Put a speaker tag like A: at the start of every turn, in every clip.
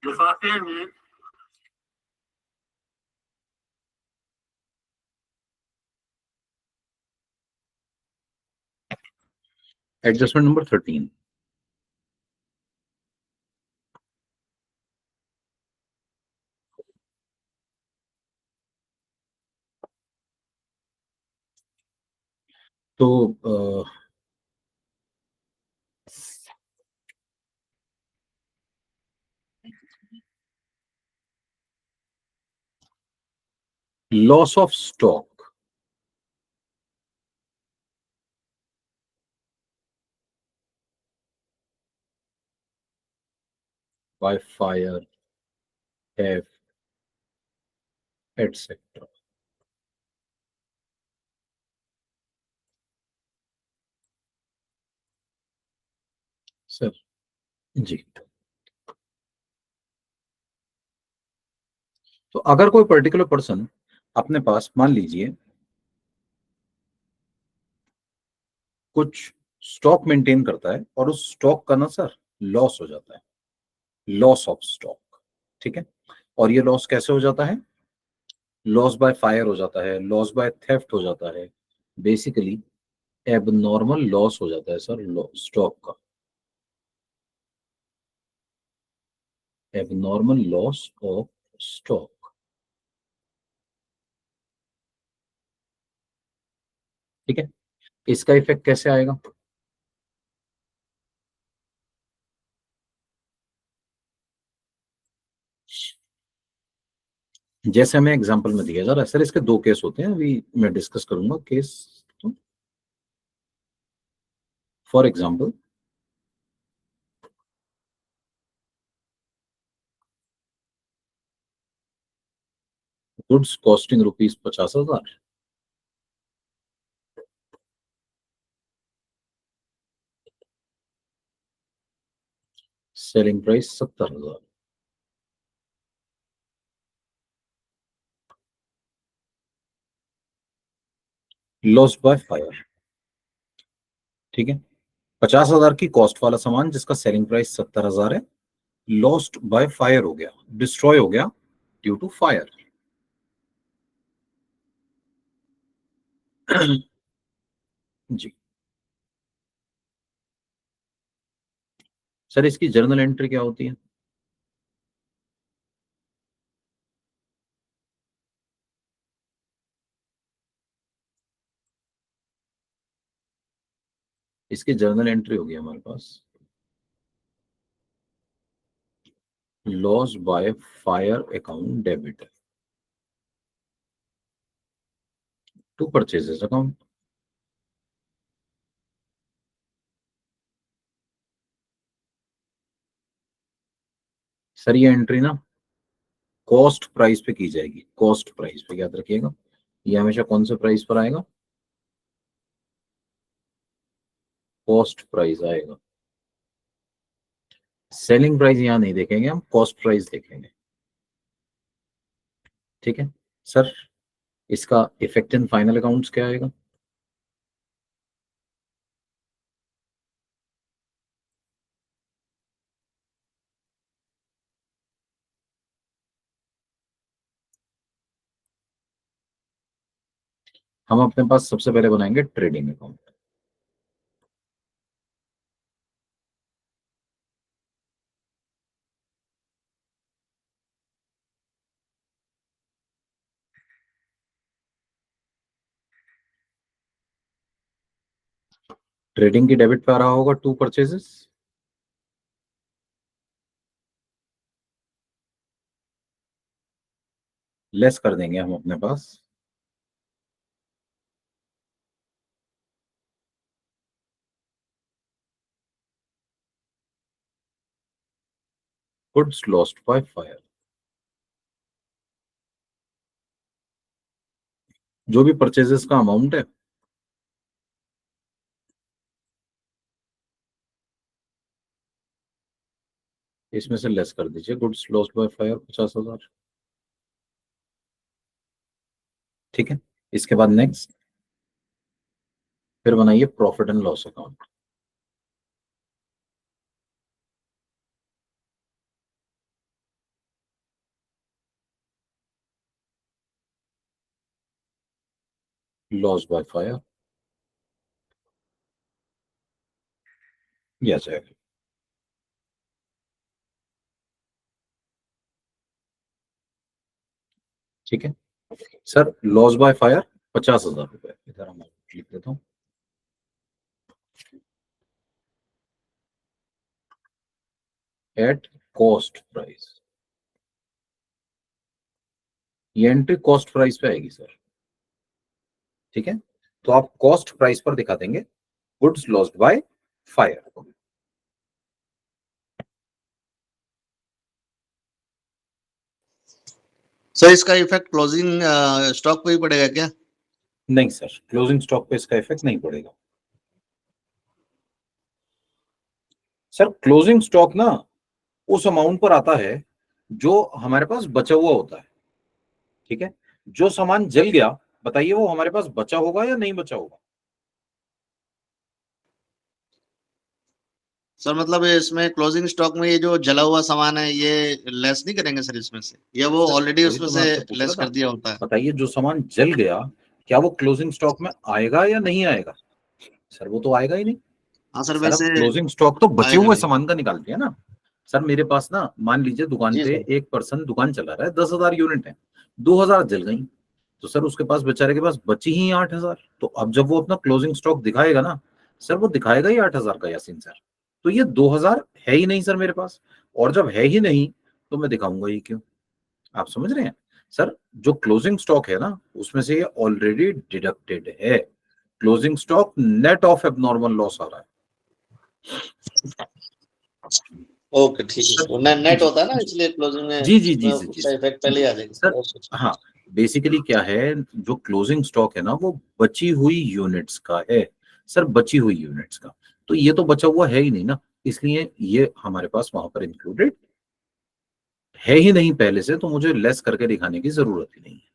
A: लिफाफे में
B: adjustment number 13। तो loss of stock by fire, theft, etcetera. Sir जी, तो अगर कोई पर्टिकुलर पर्सन अपने पास मान लीजिए कुछ स्टॉक मेंटेन करता है और उस स्टॉक का ना सर लॉस हो जाता है, लॉस ऑफ स्टॉक, ठीक है। और ये लॉस कैसे हो जाता है? लॉस बाय फायर हो जाता है, लॉस बाय थेफ्ट हो जाता है, बेसिकली एबनॉर्मल लॉस हो जाता है सर स्टॉक का, एबनॉर्मल लॉस ऑफ स्टॉक, ठीक है। इसका इफेक्ट कैसे आएगा? जैसे हमें एग्जांपल में दिया जा रहा है सर, इसके दो केस होते हैं, अभी मैं डिस्कस करूंगा case. For example, goods costing rupees 50,000, selling price 70,000, loss by fire, ठीक है। 50,000 की कॉस्ट वाला सामान जिसका सेलिंग प्राइस 70,000 है, लॉस्ट बाय फायर हो गया, डिस्ट्रॉय हो गया ड्यू टू फायर। जी सर, इसकी जर्नल एंट्री क्या होती है? इसकी जर्नल एंट्री होगी हमारे पास loss by fire account debit to purchases account. Sir ये एंट्री ना कॉस्ट प्राइस पे की जाएगी, कॉस्ट प्राइस पे, याद रखिएगा, ये हमेशा कौन से प्राइस पर आएगा? कॉस्ट प्राइस आएगा। सेलिंग प्राइस यहां नहीं देखेंगे हम, कॉस्ट प्राइस देखेंगे, ठीक है। सर इसका इफेक्ट इन फाइनल अकाउंट्स क्या आएगा? हम अपने पास सबसे पहले बनाएंगे ट्रेडिंग अकाउंट। ट्रेडिंग की डेबिट पे आ रहा होगा टू परचेजेस, लेस कर देंगे हम अपने पास गुड्स लॉस्ट बाय फायर। जो भी परचेजेस का अमाउंट है इसमें से लेस कर दीजिए गुड्स लॉस्ट बाय फायर 50,000, ठीक है। इसके बाद नेक्स्ट फिर बनाइए profit and loss account. Loss by fire, ये आ जाएगा। ठीक है सर, लॉस बाय फायर 50,000 रुपए, इधर हम लिख देता हूँ। एट कॉस्ट प्राइस, ये एंट्री कॉस्ट प्राइस पे आएगी सर। ठीक है, तो आप कॉस्ट प्राइस पर दिखा देंगे goods lost by fire.
A: Sir इसका इफेक्ट क्लोजिंग स्टॉक पे ही पड़ेगा क्या?
B: नहीं सर, क्लोजिंग स्टॉक पे इसका इफेक्ट नहीं पड़ेगा सर। क्लोजिंग स्टॉक ना उस अमाउंट पर आता है जो हमारे पास बचा हुआ होता है। ठीक है, जो सामान जल गया, बताइए वो हमारे पास बचा होगा या नहीं बचा होगा?
A: सर मतलब इसमें क्लोजिंग स्टॉक में ये जो जला हुआ सामान है ये लेस नहीं करेंगे सर इसमें से, या वो
B: सर
A: ऑलरेडी
B: वही
A: उसमें
B: तो मैं
A: से
B: आपसे पूछ रहा
A: लेस
B: था,
A: कर दिया होता है?
B: बताइए जो सामान जल गया क्या वो क्लोजिंग स्टॉक में आएगा या नहीं आएगा? सर वो तो आएगा ही नहीं।
A: हाँ सर
B: सर अब
A: वैसे
B: क्लोजिंग स्टॉक तो बचे
A: आएगा
B: हुए
A: नहीं।
B: सामान का निकालते हैं ना। सर मेरे पास ना, मान लीजिए दुकान
A: जी
B: पे
A: सर।
B: एक पर्सन दुकान चला रहा है, 10,000 यूनिट है, 2,000 जल गई, तो सर उसके पास, बेचारे के पास बची ही 8,000। तो अब जब वो अपना क्लोजिंग स्टॉक दिखाएगा ना सर, वो दिखाएगा ही 8,000 का यासीन सर। तो ये 2,000 है ही नहीं सर मेरे पास, और जब है ही नहीं तो मैं दिखाऊंगा ही क्यों? आप समझ रहे हैं सर? जो क्लोजिंग स्टॉक है ना उसमें से ये ऑलरेडी डिडक्टेड है। Closing stock net of abnormal loss आ रहा है।
A: ओके ठीक है सर, नेट
B: जी
A: होता है ना
B: जी
A: इसलिए क्लोजिंग में
B: जी जी जी जी जी
A: उसका इफेक्ट पहले
B: जी
A: ही आ जाएगा
B: सर।
A: सर।
B: हाँ, बेसिकली क्या है, जो क्लोजिंग स्टॉक है ना वो बची हुई यूनिट्स का है सर, बची हुई यूनिट्स का। तो ये तो बचा हुआ है ही नहीं ना, इसलिए ये हमारे पास वहां पर इंक्लूडेड है ही नहीं पहले से, तो मुझे लेस करके दिखाने की जरूरत ही नहीं है।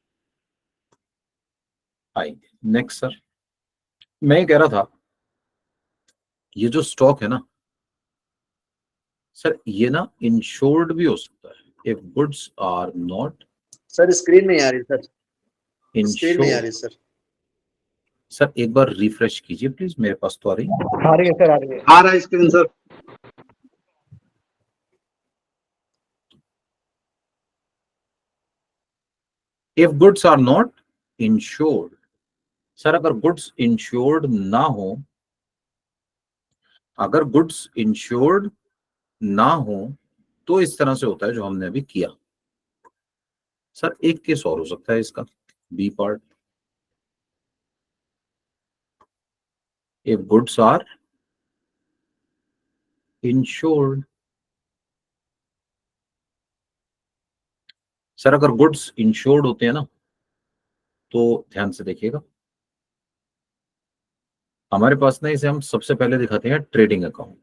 B: आइए नेक्स्ट सर। मैं ये कह रहा था, ये जो स्टॉक है ना सर, ये ना इंश्योर्ड भी हो सकता है। If goods are not
A: sir screen नहीं आ रही सर, स्क्रीन नहीं आ
B: इंश्योर्ड।
A: रही सर।
B: सर एक बार रिफ्रेश कीजिए प्लीज, मेरे पास तो आ रही है।
C: आ रही है सर, आ रही है।
A: आ रहा है screen sir.
B: If goods are not insured, sir अगर गुड्स इंश्योर्ड ना हो, अगर गुड्स इंश्योर्ड ना हो तो इस तरह से होता है जो हमने अभी किया। सर एक केस और हो सकता है इसका, B part. If goods are insured, sir अगर गुड्स इंश्योर्ड होते हैं ना तो ध्यान से देखिएगा, हमारे पास ना इसे हम सबसे पहले दिखाते हैं ट्रेडिंग अकाउंट।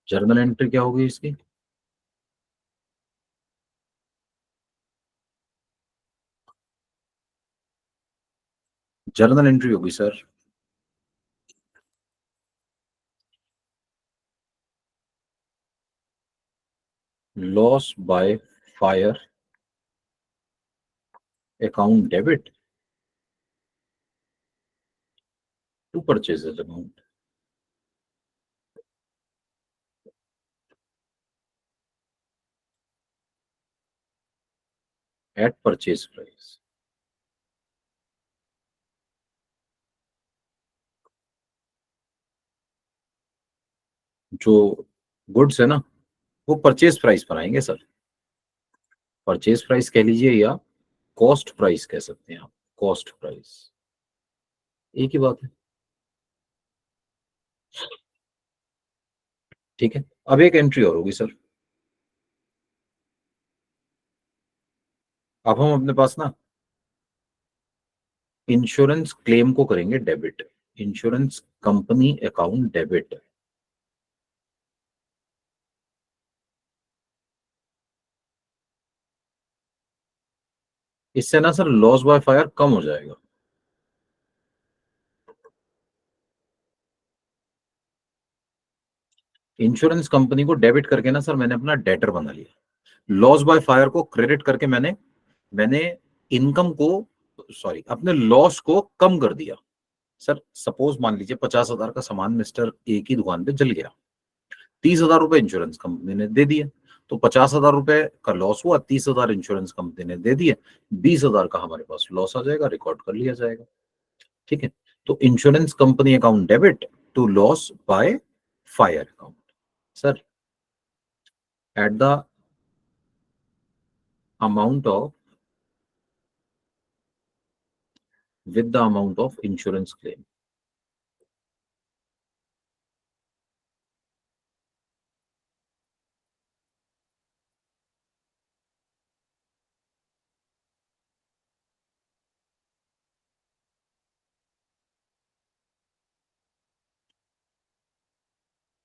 B: जर्नल एंट्री क्या होगी इसकी? जर्नल एंट्री होगी sir loss by fire account debit to purchases account at purchase price. जो गुड्स है ना वो परचेज प्राइस पर आएंगे सर। परचेज प्राइस कह लीजिए या कॉस्ट प्राइस कह सकते हैं आप, कॉस्ट प्राइस एक ही बात है। ठीक है, अब एक एंट्री और होगी सर। अब हम अपने पास ना इंश्योरेंस क्लेम को करेंगे debit, insurance company account debit. इससे ना सर लॉस बाय फायर कम हो जाएगा। इंश्योरेंस कंपनी को डेबिट करके ना सर मैंने अपना डेटर बना लिया। लॉस बाय फायर को क्रेडिट करके मैंने इनकम को, सॉरी, अपने लॉस को कम कर दिया। सर सपोज मान लीजिए 50,000 का सामान मिस्टर ए की दुकान पे जल गया, 30,000 रुपए इंश्योरेंस कंपनी ने दे दिए, तो 50,000 रुपए का लॉस हुआ, 30,000 इंश्योरेंस कंपनी ने दे दिए, 20,000 का हमारे पास लॉस आ जाएगा, रिकॉर्ड कर लिया जाएगा। ठीक है, तो insurance company account debit to loss by fire account. Sir at the amount of, with the amount of insurance claim.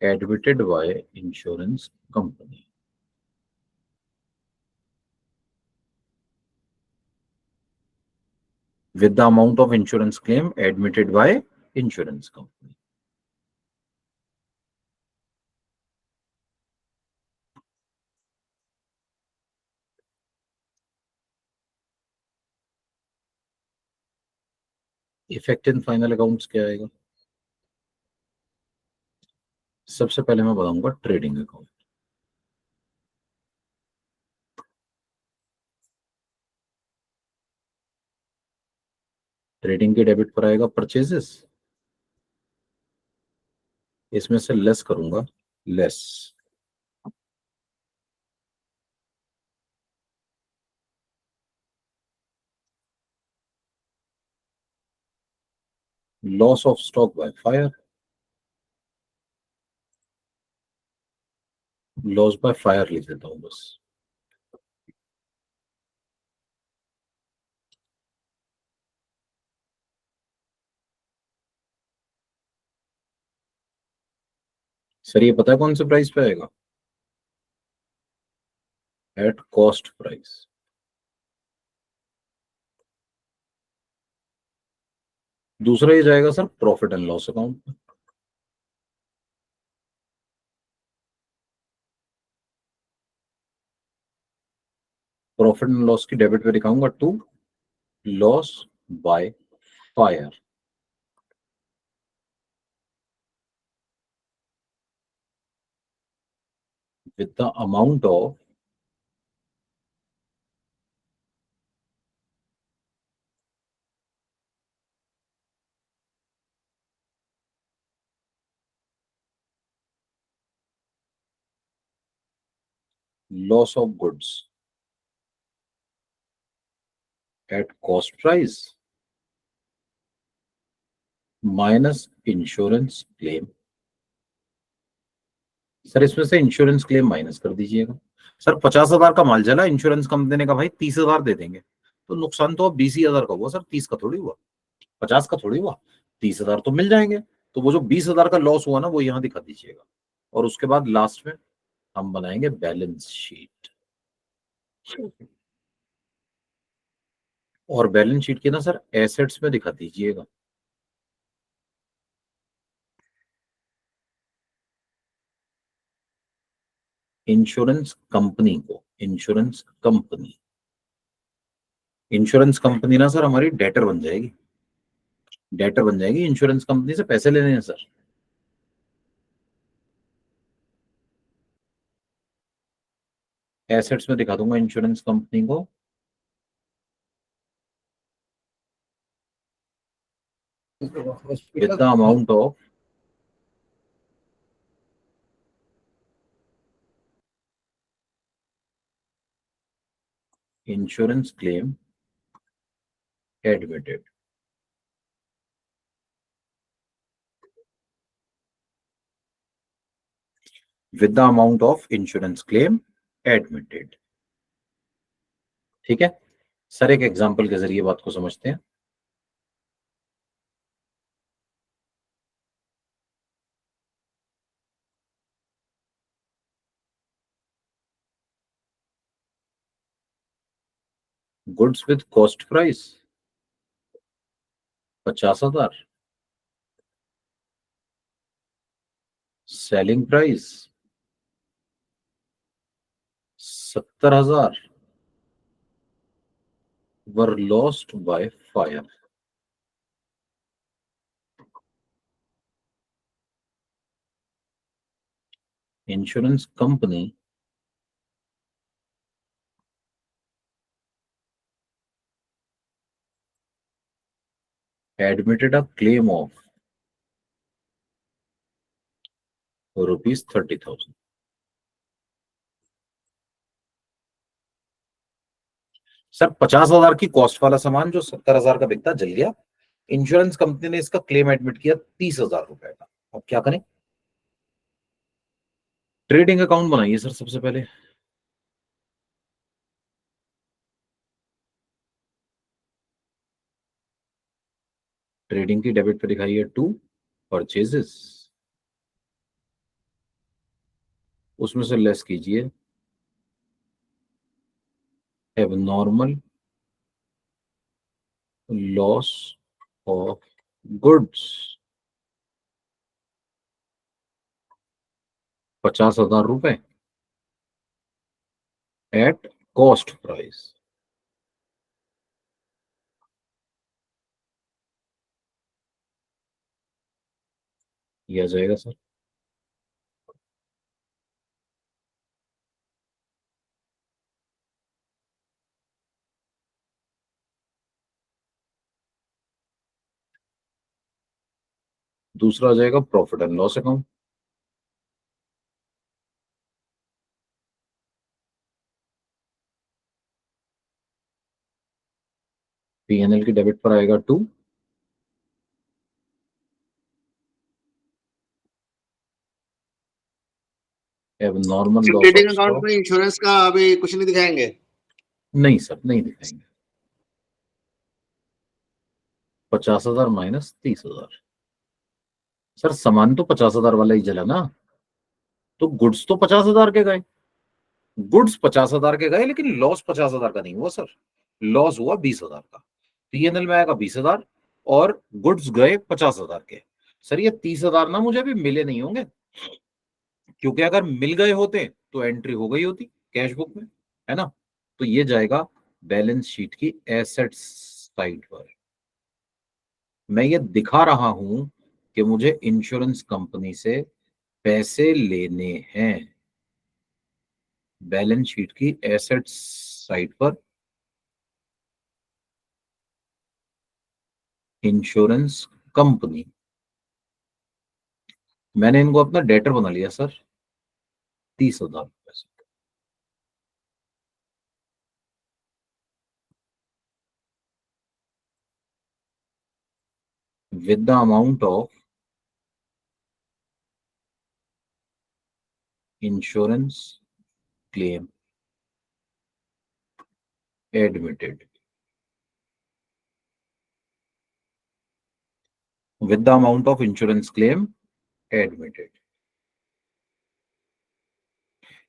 B: Admitted by insurance company. With the amount of insurance claim admitted by insurance company. Effect in final accounts क्या आएगा? सबसे पहले मैं बताऊंगा trading account. Trading के debit पर आएगा purchases, इसमें से लेस करूंगा, less loss of stock by fire, loss by fire लिख देता हूं बस। सर ये पता है कौन से प्राइस पे आएगा? At cost price. दूसरा ये जाएगा sir profit and loss account. Profit and loss की डेबिट पे दिखाऊंगा to loss by fire, with the amount of loss of goods at cost price minus insurance claim. Sir इसमें से इंश्योरेंस क्लेम माइनस कर दीजिएगा। सर 50,000 का माल जला, insurance company ने कहा भाई 30,000 दे देंगे, तो नुकसान तो अब 20,000 का हुआ सर, 30 का थोड़ी हुआ, 50 का थोड़ी हुआ, 30,000 तो मिल जाएंगे। तो वो जो 20,000 का लॉस हुआ ना वो यहाँ दिखा दीजिएगा, और उसके बाद लास्ट में हम बनाएंगे बैलेंस शीट। और बैलेंस शीट के ना सर एसेट्स में दिखा दीजिएगा। इंश्योरेंस कंपनी को, इंश्योरेंस कंपनी ना सर हमारी डेटर बन जाएगी, डेटर बन जाएगी, इंश्योरेंस कंपनी से पैसे लेने हैं सर। एसेट्स में दिखा दूंगा इंश्योरेंस कंपनी को, with the amount of insurance claim admitted. With the amount of insurance claim admitted. ठीक है सर, एक एग्जांपल के जरिए बात को समझते हैं। Goods with cost price 50,000, selling price 70,000 were lost by fire. Insurance company admitted a claim of rupees 30,000. Sir 50,000 की कॉस्ट वाला सामान जो 70,000 का बिकता जल गया, इंश्योरेंस कंपनी ने इसका क्लेम एडमिट किया 30,000 रुपए का। अब क्या करें? ट्रेडिंग अकाउंट बनाइए सर सबसे पहले। ट्रेडिंग की डेबिट पे दिखाइए टू परचेजेस, उसमें से लेस कीजिए एबनॉर्मल लॉस ऑफ गुड्स 50,000 रुपए एट कॉस्ट प्राइस। ये आ जाएगा सर। दूसरा आ जाएगा profit and loss account. PNL की डेबिट पर आएगा to abnormal loss
A: trading
B: of
A: account
B: stock.
A: में इंश्योरेंस का अभी कुछ नहीं दिखाएंगे?
B: नहीं सर, नहीं दिखाएंगे। 50,000 माइनस 30,000। सर सामान तो 50,000 वाला ही जला ना, तो गुड्स तो 50,000 के गए। गुड्स 50,000 के गए, लेकिन लॉस 50,000 का नहीं हुआ सर। लॉस हुआ 20,000 का। पीएनएल में आएगा 20,000 और गुड्स गए 50,000 के। सर ये 30,000 ना मुझे अभी मिले नहीं होंगे, क्योंकि अगर मिल गए होते तो एंट्री हो गई होती कैश बुक में, है ना। तो ये जाएगा बैलेंस शीट की एसेट्स साइड पर। मैं ये दिखा रहा हूं कि मुझे इंश्योरेंस कंपनी से पैसे लेने हैं। बैलेंस शीट की एसेट्स साइड पर इंश्योरेंस कंपनी, मैंने इनको अपना डेटर बना लिया सर 30,000 रुपए से। with the amount of insurance claim admitted, with the amount of insurance claim admitted।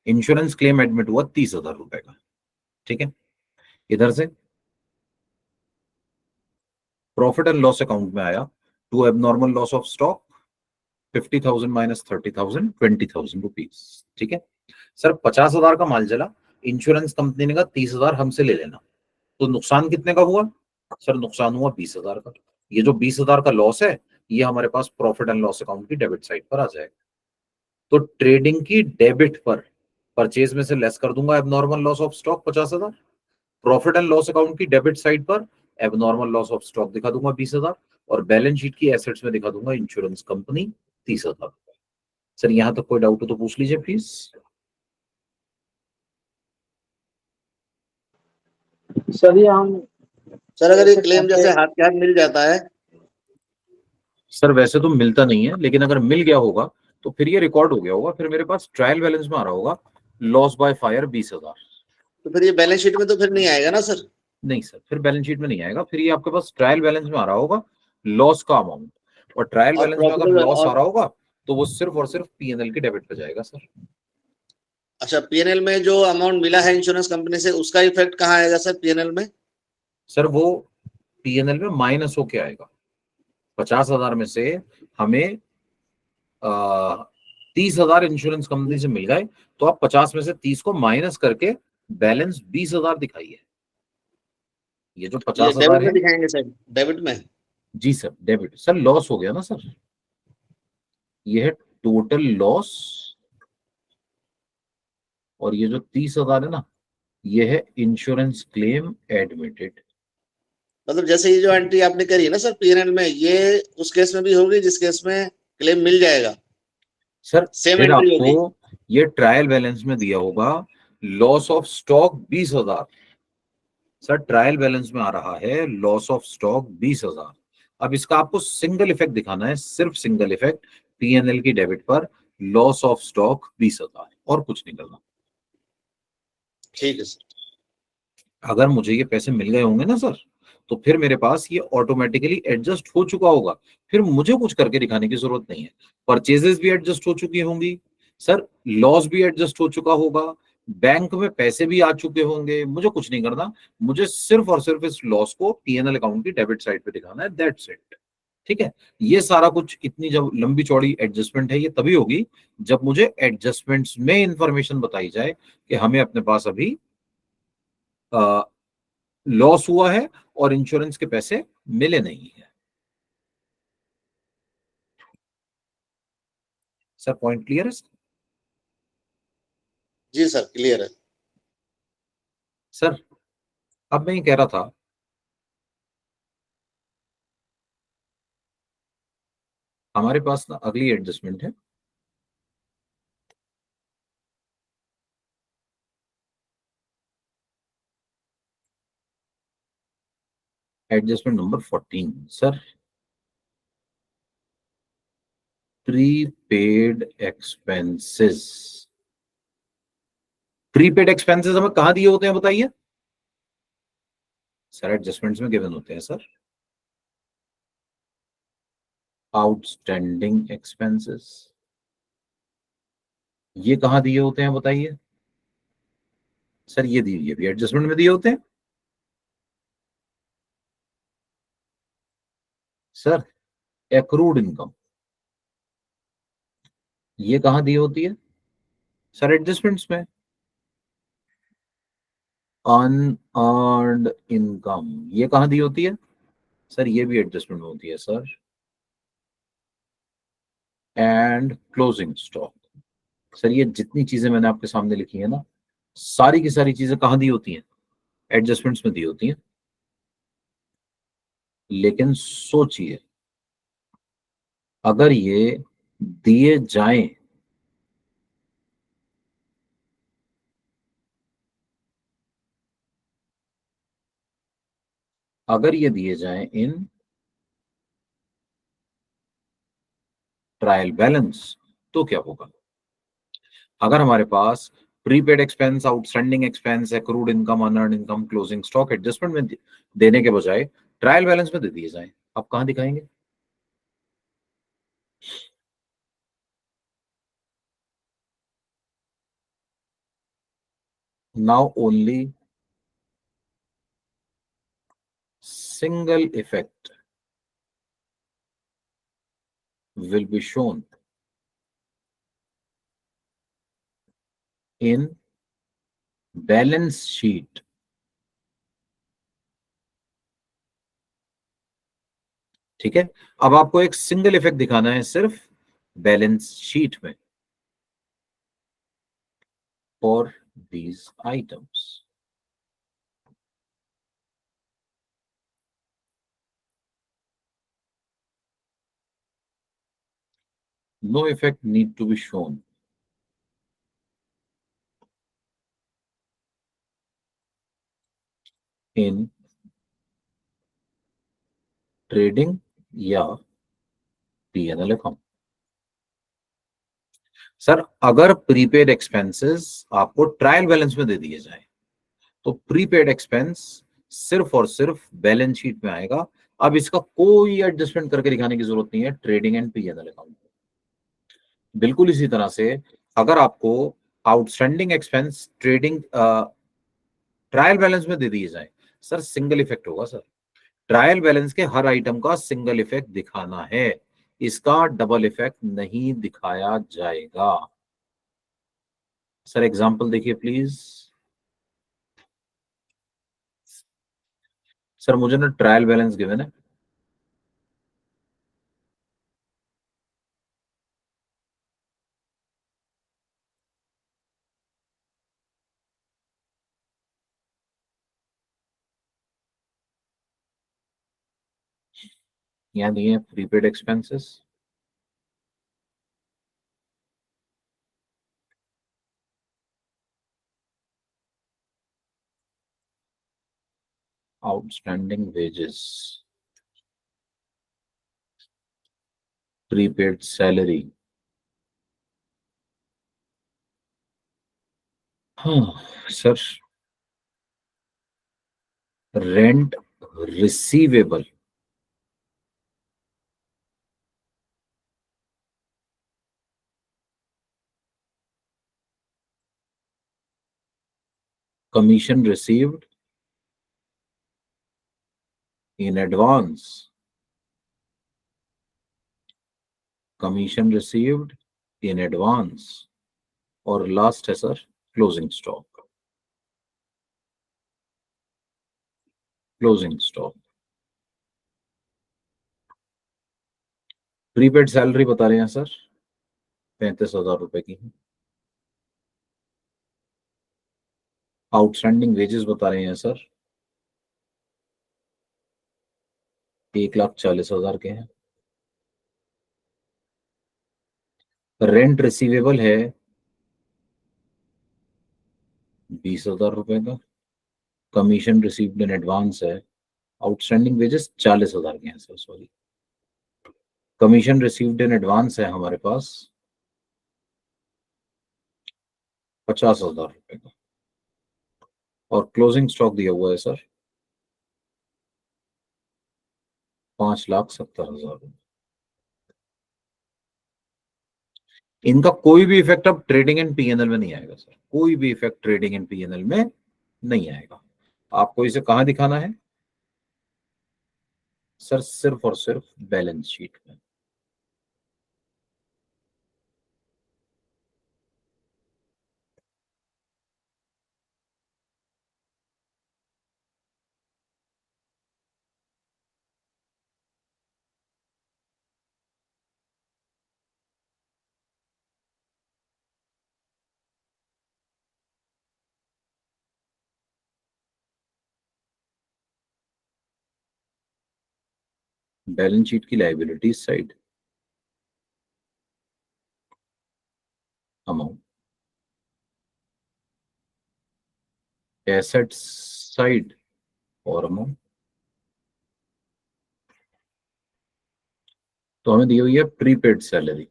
B: Insurance claim admit हुआ 30,000 रुपए का, ठीक है। इधर से प्रॉफिट एंड लॉस अकाउंट में आया to abnormal loss of stock 50,000 minus 30,000 20,000 rupees, ठीक है। सर 50,000 का माल जला, इंश्योरेंस कंपनी ने कहा 30,000 हमसे ले लेना, तो नुकसान कितने का हुआ? सर नुकसान हुआ 20,000 का। ये जो 20,000 का लॉस है, ये हमारे पास प्रॉफिट एंड लॉस अकाउंट की डेबिट साइड पर आ जाएगा। तो ट्रेडिंग की डेबिट पर परचेज में से लेस कर दूंगा abnormal loss of stock 50,000, profit and loss account की डेबिट साइड पर एबनॉर्मल लॉस ऑफ स्टॉक दिखा दूंगा 20,000, और बैलेंस शीट की एसेट्स में दिखा दूंगा इंश्योरेंस कंपनी 30,000। सर यहां तक कोई डाउट हो तो पूछ लीजिए प्लीज।
C: सर ये हम
A: सर अगर ये क्लेम जैसे हाथ के हाथ मिल जाता है?
B: सर वैसे तो मिलता नहीं है, लेकिन अगर मिल गया होगा तो फिर ये रिकॉर्ड हो गया होगा, फिर मेरे पास ट्रायल बैलेंस में आ रहा होगा लॉस बाय फायर 20,000।
A: तो फिर ये बैलेंस शीट में तो फिर नहीं आएगा ना सर?
B: नहीं सर, फिर बैलेंस शीट में नहीं आएगा, फिर ये आपके पास ट्रायल बैलेंस में आ रहा होगा लॉस का अमाउंट, और ट्रायल
A: और
B: बैलेंस में अगर
A: प्रॉफिट
B: लॉस आ
A: और
B: रहा होगा तो वो सिर्फ और सिर्फ पीएनएल की डेबिट पे जाएगा सर।
A: अच्छा, पीएनएल में जो अमाउंट मिला है इंश्योरेंस कंपनी से, उसका इफेक्ट कहाँ आएगा सर पीएनएल में?
B: सर वो पीएनएल में माइनस होके आएगा। 50,000 में से हमें 30,000 इंश्योरेंस कंपनी से मिल गए, तो आप 50 में से 30 को माइनस करके बैलेंस 20,000 दिखाई है। ये जो
A: ये
B: 50,000
A: डेबिट में
B: है,
A: दिखाएंगे सर, डेबिट में।
B: जी सर डेबिट। सर लॉस हो गया ना सर, ये है टोटल लॉस, और ये जो 30,000 है ना, ये है इंश्योरेंस क्लेम एडमिटेड।
A: मतलब जैसे ये जो एंट्री आपने करी है ना सर पीएनएल में, ये उस केस में भी होगी जिस केस में क्लेम मिल जाएगा,
B: सर
A: सेम
B: फिर
A: एंट्री
B: आपको
A: होगी।
B: ये ट्रायल बैलेंस में दिया होगा loss of stock 20,000। Sir trial balance में आ रहा है लॉस ऑफ स्टॉक 20,000। अब इसका आपको सिंगल इफेक्ट दिखाना है, सिर्फ सिंगल इफेक्ट पीएनएल की डेबिट पर, लॉस ऑफ स्टॉक 20,000, और कुछ नहीं करना।
A: ठीक है सर।
B: अगर मुझे ये पैसे मिल गए होंगे ना सर, तो फिर मेरे पास ये ऑटोमेटिकली एडजस्ट हो चुका होगा, फिर मुझे कुछ करके दिखाने की जरूरत नहीं है। परचेजेस भी एडजस्ट हो चुकी होंगी सर, लॉस भी एडजस्ट हो चुका होगा, बैंक में पैसे भी आ चुके होंगे, मुझे कुछ नहीं करना। मुझे सिर्फ और सिर्फ इस लॉस को पीएनएल अकाउंट की डेबिट साइड पे दिखाना है, दैट्स इट। ठीक है, ये सारा कुछ, इतनी जब लंबी चौड़ी एडजस्टमेंट है, ये तभी होगी जब मुझे एडजस्टमेंट्स में इंफॉर्मेशन बताई जाए कि हमें अपने पास अभी लॉस हुआ है और इंश्योरेंस के पैसे मिले नहीं है। सर पॉइंट क्लियर है?
A: जी सर क्लियर है।
B: सर अब मैं ये कह रहा था, हमारे पास ना अगली एडजस्टमेंट है, adjustment number 14 sir, prepaid expenses. Prepaid expenses हमें कहां दिए होते हैं बताइए? सर एडजस्टमेंट्स में गिवन होते हैं सर। आउटस्टैंडिंग एक्सपेंसेस, ये कहां दिए होते हैं बताइए? सर ये भी एडजस्टमेंट में दिए होते हैं सर। एक्रूड इनकम, ये कहां दी होती है? सर एडजस्टमेंट्स में। अनअर्न्ड इनकम, ये कहां दी होती है? सर ये भी एडजस्टमेंट में होती है sir. And closing stock, sir ये जितनी चीजें मैंने आपके सामने लिखी है ना, सारी की सारी चीजें कहां दी होती हैं? एडजस्टमेंट्स में दी होती हैं। लेकिन सोचिए, अगर ये दिए जाएं, अगर ये दिए जाएं इन ट्रायल बैलेंस, तो क्या होगा? अगर हमारे पास prepaid expense, outstanding expense, accrued income, unearned income, closing stock adjustment में देने के बजाय ट्रायल बैलेंस में दे दिए जाए, आप कहां दिखाएंगे? Now only single effect will be shown in balance sheet। ठीक है, अब आपको एक सिंगल इफेक्ट दिखाना है सिर्फ बैलेंस शीट में for these items. No effect need to be shown in trading या पीएनएल अकाउंट। सर अगर प्रीपेड एक्सपेंसेस आपको ट्रायल बैलेंस में दे दिए जाए, तो प्रीपेड एक्सपेंस सिर्फ और सिर्फ बैलेंस शीट में आएगा। अब इसका कोई एडजस्टमेंट करके दिखाने की जरूरत नहीं है ट्रेडिंग एंड पीएनएल अकाउंट। बिल्कुल इसी तरह से अगर आपको outstanding expense trading trial balance में दे दिए जाए, सर सिंगल इफेक्ट होगा सर। ट्रायल बैलेंस के हर आइटम का सिंगल इफेक्ट दिखाना है, इसका डबल इफेक्ट नहीं दिखाया जाएगा। सर एग्जांपल देखिए प्लीज। सर मुझे ना ट्रायल बैलेंस गिवन है, यहाँ दिए prepaid expenses, outstanding wages, prepaid salary, हाँ sir rent receivable, commission received in advance, commission received in advance, और लास्ट है sir closing stock, closing stock. Prepaid salary बता रहे हैं सर 35,000 रुपए की, आउटस्टैंडिंग वेजेस बता रहे हैं सर 1,40,000 के हैं, रेंट रिसीवेबल है 20,000 रुपए का, कमीशन रिसीव्ड इन एडवांस है, आउटस्टैंडिंग वेजेस 40,000 के हैं sir, sorry commission received in advance है हमारे पास 50,000 रुपए का, और क्लोजिंग स्टॉक दिया हुआ है सर 5,70,000। इनका कोई भी इफेक्ट अब ट्रेडिंग एंड पीएनएल में नहीं आएगा सर, कोई भी इफेक्ट ट्रेडिंग एंड पीएनएल में नहीं आएगा। आपको इसे कहां दिखाना है सर? सिर्फ और सिर्फ बैलेंस शीट में। बैलेंस शीट की liabilities side, amount, assets side और अमाउंट, तो हमें दी हुई है प्रीपेड सैलरी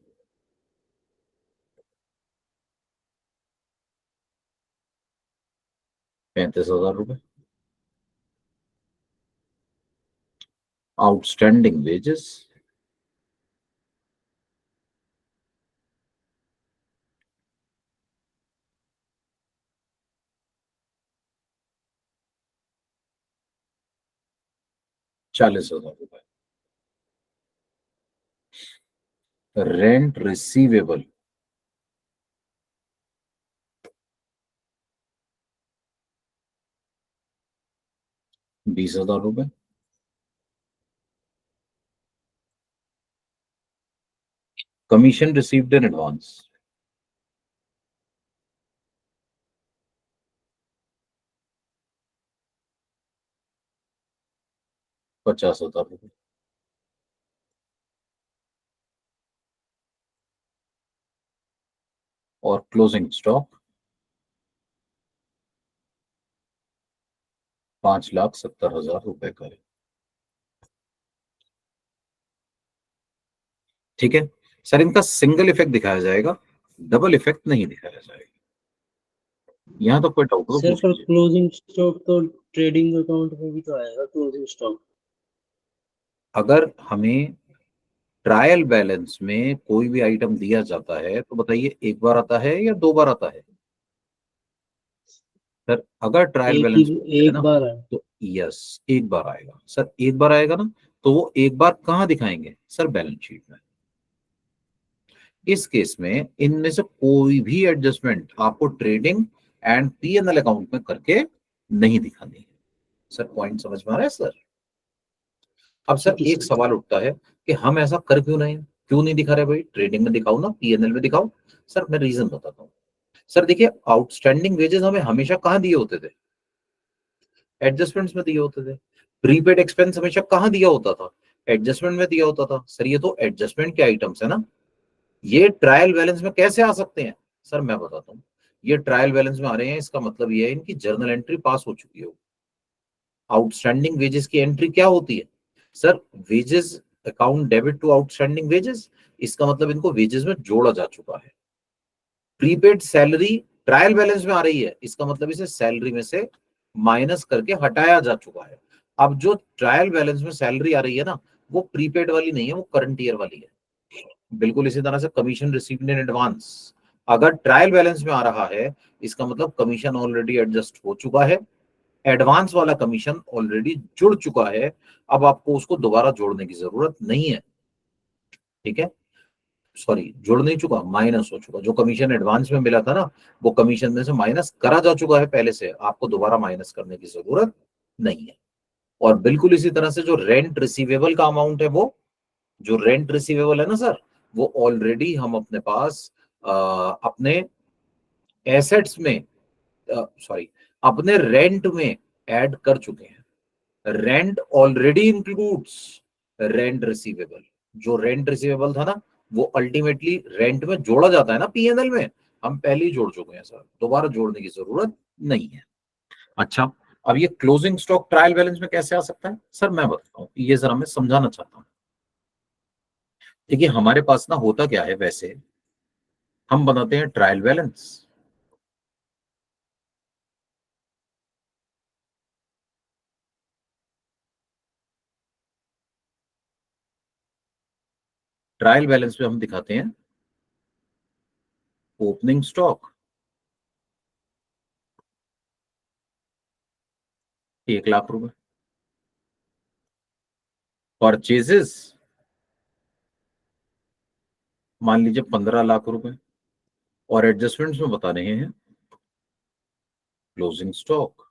B: 35,000 रुपए, आउटस्टैंडिंग वेजेस 40,000 रुपए, रेंट रिसीवेबल 20,000 रुपए, कमीशन रिसीव्ड इन एडवांस 50,000 रुपए, और क्लोजिंग स्टॉक 5,70,000 रुपए का है। ठीक है सर, इनका सिंगल इफेक्ट दिखाया जाएगा, डबल इफेक्ट नहीं दिखाया जाएगा। यहाँ तो कोई डाउट हो
C: सर पर क्लोजिंग स्टॉक तो ट्रेडिंग अकाउंट में भी तो आएगा क्लोजिंग स्टॉक।
B: अगर हमें ट्रायल बैलेंस में कोई भी आइटम दिया जाता है तो बताइए एक बार आता है या 2 बार आता है सर? अगर ट्रायल बैलेंस
C: एक बार है
B: तो यस एक बार आएगा सर, एक बार आएगा ना, तो वो एक बार कहां दिखाएंगे सर? बैलेंस शीट में। इस केस में इनमें से कोई भी एडजस्टमेंट आपको ट्रेडिंग एंड पीएनएल अकाउंट में करके नहीं दिखानी है। सर पॉइंट समझ में आ रहा है सर? अब सर
C: ठीक है
B: एक
C: सर।
B: सवाल उठता है कि हम ऐसा कर क्यों नहीं दिखा रहे भाई? ट्रेडिंग में दिखाओ ना, पीएनएल में दिखाओ। सर मैं रीजन बताता हूँ। सर देखिए, आउटस्टैंडिंग वेजेस हमें हमेशा कहाँ दिए होते थे? एडजस्टमेंट्स में दिए होते थे। प्रीपेड एक्सपेंस हमेशा कहाँ दिया होता था? एडजस्टमेंट में दिया होता था। सर ये तो एडजस्टमेंट के आइटम्स है ना, ये ट्रायल बैलेंस में कैसे आ सकते हैं? सर मैं बताता हूँ, ये ट्रायल बैलेंस में आ रहे हैं, इसका मतलब ये है इनकी जर्नल एंट्री पास हो चुकी हो। आउटस्टैंडिंग वेजेस की एंट्री क्या होती है? Sir wages account debit to outstanding wages, इसका मतलब इनको वेजेस में जोड़ा जा चुका है। प्रीपेड सैलरी ट्रायल बैलेंस में आ रही है, इसका मतलब इसे सैलरी में से माइनस करके हटाया जा चुका है। अब जो ट्रायल बैलेंस में सैलरी आ रही है ना, वो प्रीपेड वाली नहीं है, वो करंट ईयर वाली है। बिल्कुल इसी तरह से कमीशन रिसीव्ड इन एडवांस अगर ट्रायल बैलेंस में आ रहा है, इसका मतलब कमीशन ऑलरेडी एडजस्ट हो चुका है, एडवांस वाला कमीशन ऑलरेडी जुड़ चुका है। अब आपको उसको दोबारा जोड़ने की जरूरत नहीं है। ठीक है, सॉरी जुड़ नहीं चुका, माइनस हो चुका। जो कमीशन एडवांस में मिला था ना, वो कमीशन में से माइनस करा जा चुका है पहले से, आपको दोबारा माइनस करने की जरूरत नहीं है। और बिल्कुल इसी तरह से जो रेंट रिसीवेबल का अमाउंट है, वो जो रेंट रिसीवेबल है ना सर, वो ऑलरेडी हम अपने पास अपने एसेट्स में, सॉरी अपने रेंट में ऐड कर चुके हैं। Rent already includes rent receivable. जो रेंट रिसीवेबल था ना, वो अल्टीमेटली रेंट में जोड़ा जाता है ना पीएनएल में, हम पहले ही जोड़ चुके हैं सर, दोबारा जोड़ने की जरूरत नहीं है। अच्छा, अब ये क्लोजिंग स्टॉक ट्रायल बैलेंस में कैसे आ सकता है? सर मैं बताता हूँ, ये जरा मैं समझाना चाहता हूँ। देखिए हमारे पास ना होता क्या है, वैसे हम बनाते हैं ट्रायल बैलेंस, ट्रायल बैलेंस में हम दिखाते हैं ओपनिंग स्टॉक 1 लाख रुपए, परचेजेस मान लीजिए 15 लाख रुपए, और एडजस्टमेंट्स में बता रहे हैं क्लोजिंग स्टॉक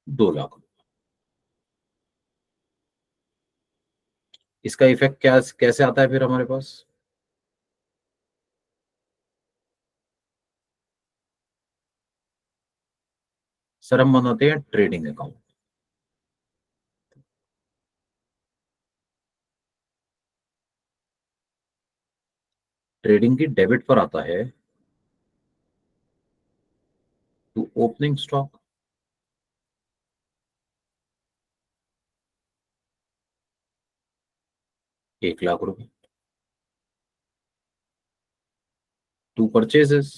B: 2 लाख। इसका इफेक्ट क्या कैसे आता है फिर हमारे पास? सर हम बनाते हैं ट्रेडिंग अकाउंट, ट्रेडिंग की डेबिट पर आता है टू ओपनिंग स्टॉक 1 लाख रुपए, टू परचेजेस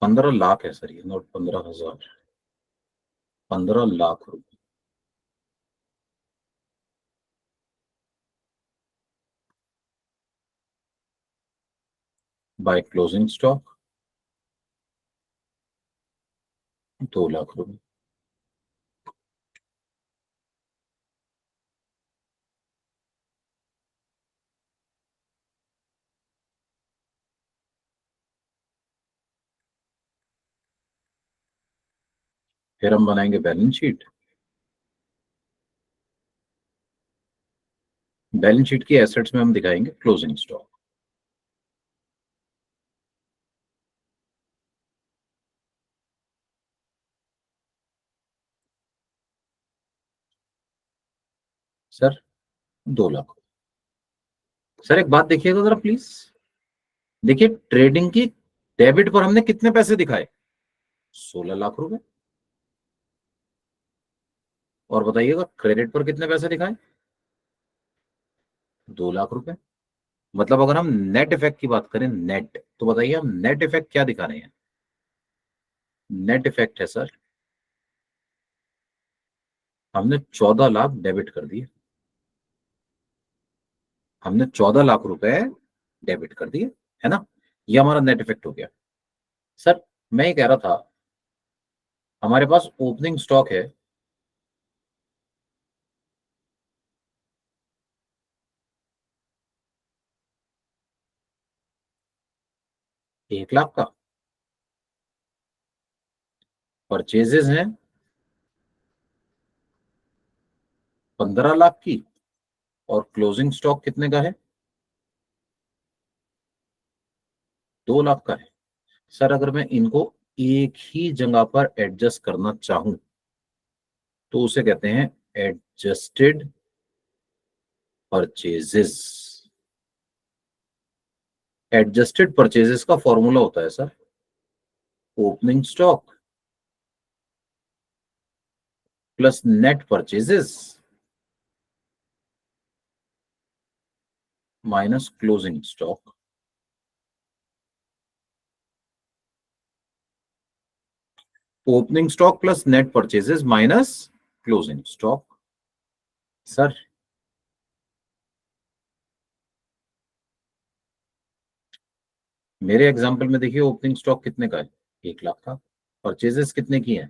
B: 15 लाख है सर, ये नोट 15,000, 15 लाख रुपए बाय क्लोजिंग स्टॉक 2 लाख रुपए। फिर हम बनाएंगे बैलेंस शीट, बैलेंस शीट की एसेट्स में हम दिखाएंगे closing stock. Sir 2 lakh. Sir एक बात देखिएगा जरा प्लीज, देखिए ट्रेडिंग की डेबिट पर हमने कितने पैसे दिखाए? 16 लाख रुपए। और बताइएगा क्रेडिट पर कितने पैसे दिखाए? 2 लाख रुपए। मतलब अगर हम नेट इफेक्ट की बात करें, नेट, तो बताइए हम नेट इफेक्ट क्या दिखा रहे हैं? नेट इफेक्ट है सर, हमने 14 लाख डेबिट कर दिए, हमने 14 लाख रुपए डेबिट कर दिए, है ना? ये हमारा नेट इफेक्ट हो गया। सर मैं ये कह रहा था, हमारे पास ओपनिंग स्टॉक है 1 लाख का। परचेजेस हैं 15 लाख की, और क्लोजिंग स्टॉक कितने का है? 2 लाख का है। सर अगर मैं इनको एक ही जगह पर एडजस्ट करना चाहूं तो उसे कहते हैं एडजस्टेड परचेजेस। एडजस्टेड परचेजेस का फॉर्मूला होता है sir opening stock plus net purchases minus closing stock. Opening stock plus net purchases minus closing stock. Sir मेरे एग्जांपल में देखिए ओपनिंग स्टॉक कितने का है? 1 लाख का। परचेजेस कितने की है?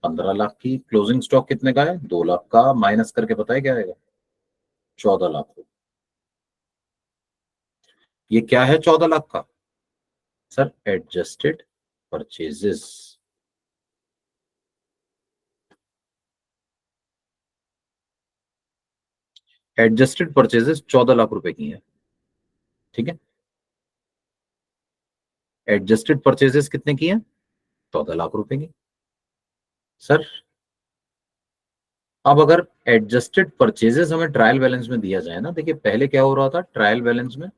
B: 15 लाख की। क्लोजिंग स्टॉक कितने का है? 2 लाख का। माइनस करके बताए क्या आएगा? 14 लाख। ये क्या है 14 लाख का? Sir adjusted purchases. Adjusted purchases 14 lakh रुपए की है, ठीक है। एडजस्टेड परचेजेस कितने की है? 14 लाख रुपए की। सर अब अगर एडजस्टेड परचेजेस हमें ट्रायल बैलेंस में दिया जाए ना, देखिए पहले क्या हो रहा था ट्रायल बैलेंस में,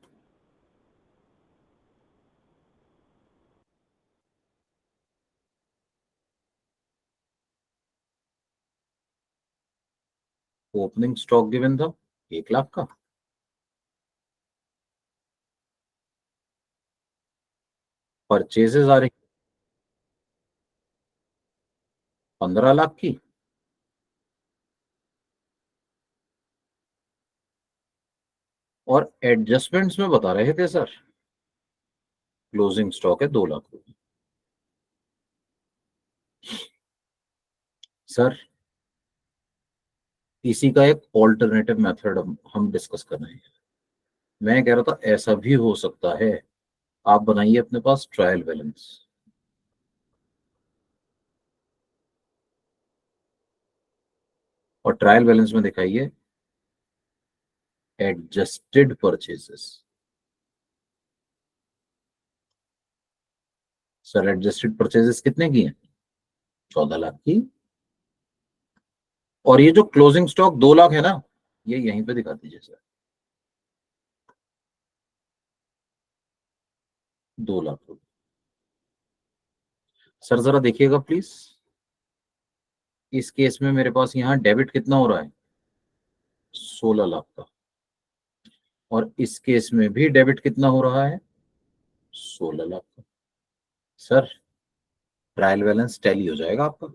B: ओपनिंग स्टॉक गिवन था 1 लाख का, परचेजेस आ रही 15 लाख की, और एडजस्टमेंट्स में बता रहे थे सर क्लोजिंग स्टॉक है 2 लाख रुपए। सर इसी का एक ऑल्टरनेटिव मेथड हम डिस्कस कर रहे हैं। मैं कह रहा था ऐसा भी हो सकता है, आप बनाइए अपने पास ट्रायल बैलेंस, और ट्रायल बैलेंस में दिखाइए adjusted purchases. Sir adjusted purchases कितने की हैं? 14 लाख की। और ये जो क्लोजिंग स्टॉक 2 लाख है ना, ये यहीं पे दिखा दीजिए सर, 2 लाख रुपए। सर जरा देखिएगा प्लीज, इस केस में मेरे पास यहाँ डेबिट कितना हो रहा है? 16 लाख का। और इस केस में भी डेबिट कितना हो रहा है? 16 लाख का। सर ट्रायल बैलेंस टैली हो जाएगा आपका।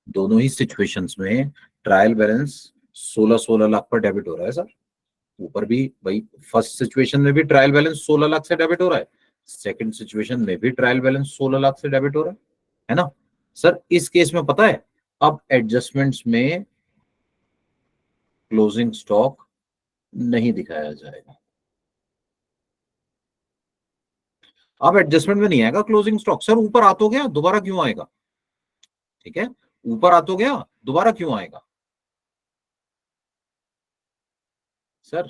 B: दोनों ही सिचुएशंस में ट्रायल बैलेंस 16-16 लाख पर डेबिट हो रहा है सर। ऊपर भी भाई फर्स्ट सिचुएशन में भी ट्रायल बैलेंस 16 लाख से डेबिट हो रहा है, सेकंड सिचुएशन में भी ट्रायल बैलेंस 16 लाख से डेबिट हो रहा है ना। सर इस केस में पता है अब एडजस्टमेंट्स में क्लोजिंग स्टॉक नहीं दिखाया जाएगा। अब एडजस्टमेंट में नहीं आएगा क्लोजिंग स्टॉक। सर ऊपर आ तो गया, दोबारा क्यों आएगा? ठीक है, ऊपर आ तो गया, दोबारा क्यों आएगा? सर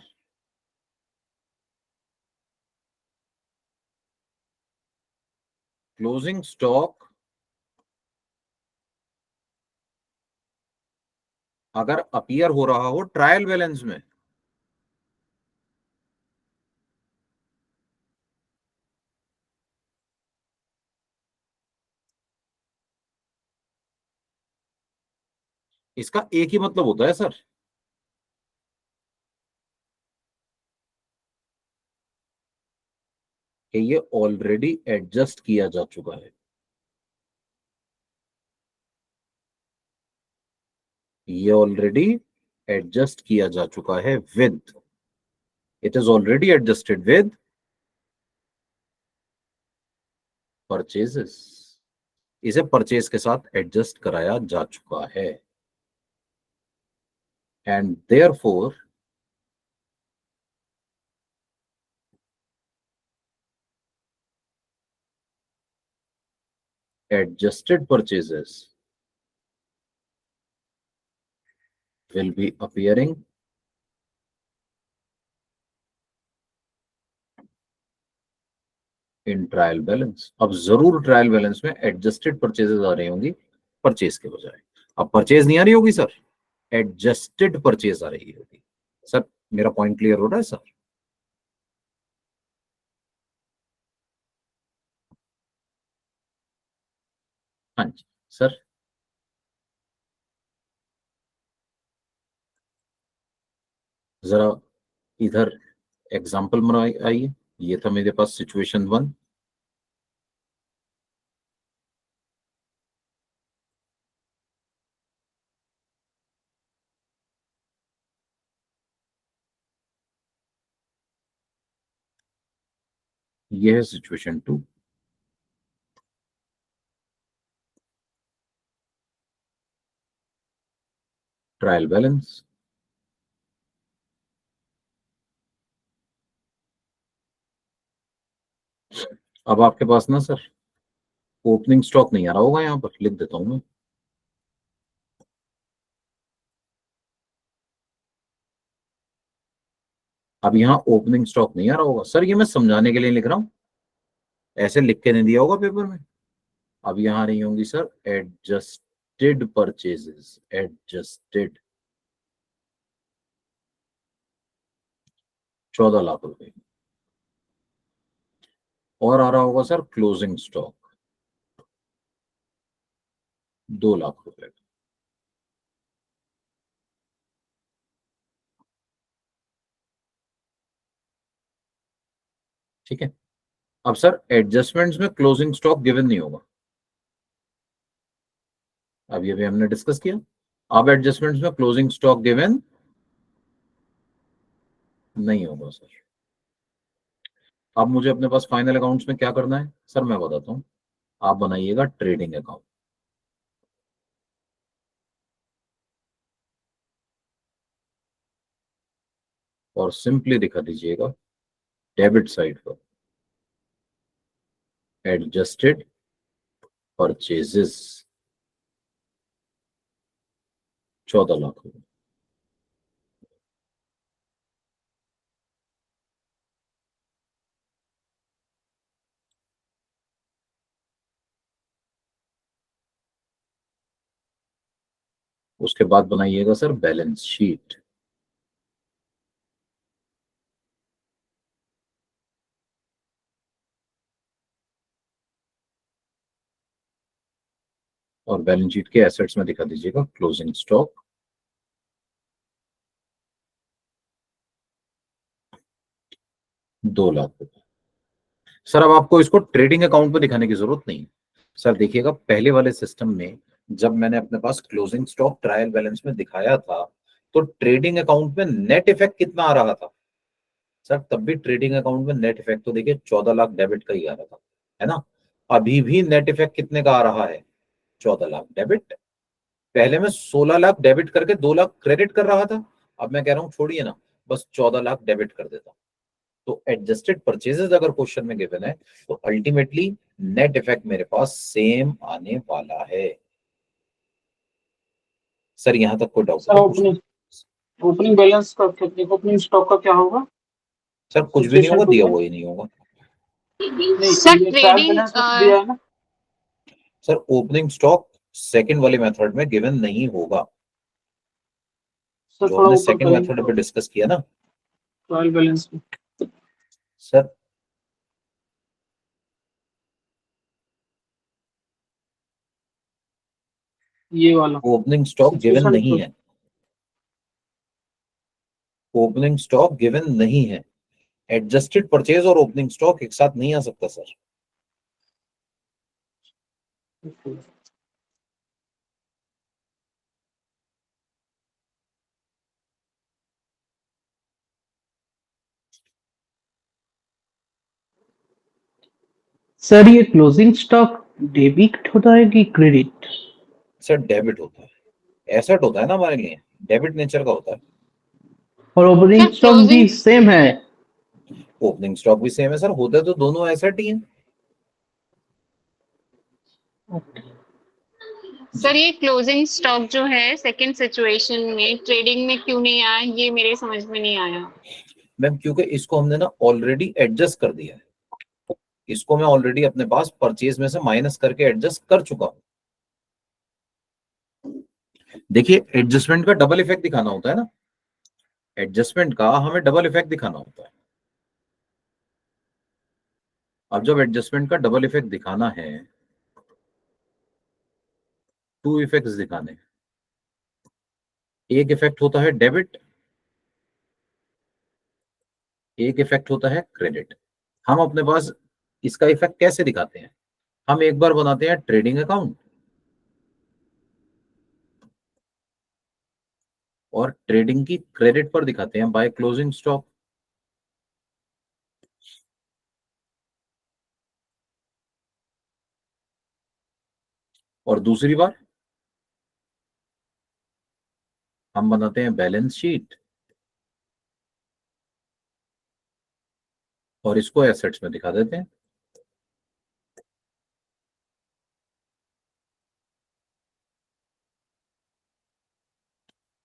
B: क्लोजिंग स्टॉक अगर अपीयर हो रहा हो ट्रायल बैलेंस में, इसका एक ही मतलब होता है सर, कि ये ऑलरेडी एडजस्ट किया जा चुका है। ये ऑलरेडी एडजस्ट किया जा चुका है with, it is already adjusted with purchases. इसे परचेज के साथ एडजस्ट कराया जा चुका है, and therefore adjusted purchases will be appearing in trial balance. अब जरूर ट्रायल बैलेंस में एडजस्टेड परचेजेस आ रही होंगी परचेज के बजाय। अब परचेज नहीं आ रही होगी सर, एडजस्टेड परचेज आ रही होगी। सर मेरा पॉइंट क्लियर हो रहा है सर? हाँ जी सर। जरा इधर एग्जाम्पल में आइए। ये था मेरे पास सिचुएशन 1। ये है सिचुएशन 2। Trial balance. अब आपके पास ना सर ओपनिंग स्टॉक नहीं आ रहा होगा, यहां पर लिख देता हूं मैं। अब यहाँ ओपनिंग स्टॉक नहीं आ रहा होगा सर, ये मैं समझाने के लिए लिख रहा हूं, ऐसे लिख के नहीं दिया होगा पेपर में। अब यहाँ आ रही होंगी sir adjusted purchases, adjusted 14 lakh रुपए। और आ रहा होगा सर क्लोजिंग स्टॉक 2 लाख रुपए। ठीक है। अब सर एडजस्टमेंट्स में क्लोजिंग स्टॉक गिवन नहीं होगा, अब ये भी हमने डिस्कस किया। अब एडजस्टमेंट्स में क्लोजिंग स्टॉक गिवन नहीं होगा सर। अब मुझे अपने पास फाइनल अकाउंट्स में क्या करना है सर, मैं बताता हूं। आप बनाइएगा ट्रेडिंग अकाउंट और सिंपली दिखा दीजिएगा डेबिट साइड पर एडजस्टेड परचेजेस 14 लाख रुपए। उसके बाद बनाइएगा सर बैलेंस शीट। और बैलेंस शीट के एसेट्स में दिखा दीजिएगा क्लोजिंग स्टॉक 2 लाख रुपए। सर अब आपको इसको ट्रेडिंग अकाउंट में दिखाने की जरूरत नहीं। सर देखिएगा पहले वाले सिस्टम में जब मैंने अपने पास क्लोजिंग स्टॉक ट्रायल बैलेंस में दिखाया था तो ट्रेडिंग अकाउंट में नेट इफेक्ट कितना आ रहा था सर? तब भी ट्रेडिंग अकाउंट में नेट इफेक्ट तो देखिए 14 लाख डेबिट का ही आ रहा था, है ना? अभी भी नेट इफेक्ट कितने का आ रहा है? 14 लाख डेबिट। पहले मैं 16 लाख डेबिट करके 2 लाख क्रेडिट कर रहा था, अब मैं कह रहा हूं छोड़िए ना, बस 14 लाख डेबिट कर देता हूं। तो एडजस्टेड परचेजेस अगर क्वेश्चन में गिवन है तो अल्टीमेटली नेट इफेक्ट मेरे पास सेम आने वाला है। सर यहां तक कोई डाउट?
D: सर ओपनिंग बैलेंस का ओपनिंग स्टॉक का क्या होगा?
B: सर कुछ भी नहीं होगा, दिया हुआ ही नहीं होगा।
D: सर ट्रेडिंग दिया है ना
B: सर ओपनिंग स्टॉक सेकंड वाले मेथड में गिवन नहीं होगा,
D: सर,
B: जो
D: थोड़ा
B: हमने
D: ऊपर
B: सेकंड मेथड पे डिस्कस किया ना
D: ट्रायल बैलेंस में।
B: सर।
D: ये वाला
B: ओपनिंग स्टॉक गिवन नहीं है, ओपनिंग स्टॉक गिवन नहीं है। एडजस्टेड परचेज और ओपनिंग स्टॉक एक साथ नहीं आ सकता सर।
C: सर ये क्लोजिंग स्टॉक डेबिट होता है कि क्रेडिट?
B: सर डेबिट होता है, एसेट होता है ना हमारे लिए, डेबिट नेचर का होता है।
C: और ओपनिंग स्टॉक भी सेम है?
B: ओपनिंग स्टॉक भी सेम है सर, होता है तो दोनों एसेट ही हैं।
E: सर ये क्लोजिंग स्टॉक जो है सेकंड सिचुएशन में ट्रेडिंग में क्यों नहीं आया, ये मेरे समझ में नहीं आया।
B: मैम क्योंकि इसको हमने ना ऑलरेडी एडजस्ट कर दिया है, इसको मैं ऑलरेडी अपने पास परचेज में से माइनस करके एडजस्ट कर चुका हूं। देखिए एडजस्टमेंट का डबल इफेक्ट दिखाना होता है ना, एडजस्टमेंट का हमें डबल इफेक्ट दिखाना होता है। अब जब एडजस्टमेंट का डबल इफेक्ट दिखाना है, टू इफेक्ट्स दिखाने हैं। एक इफेक्ट होता है डेबिट, एक इफेक्ट होता है क्रेडिट। हम अपने पास इसका इफेक्ट कैसे दिखाते हैं, हम एक बार बनाते हैं ट्रेडिंग अकाउंट और ट्रेडिंग की क्रेडिट पर दिखाते हैं बाय क्लोजिंग स्टॉक। और दूसरी बार हम बनाते हैं बैलेंस शीट और इसको एसेट्स में दिखा देते हैं।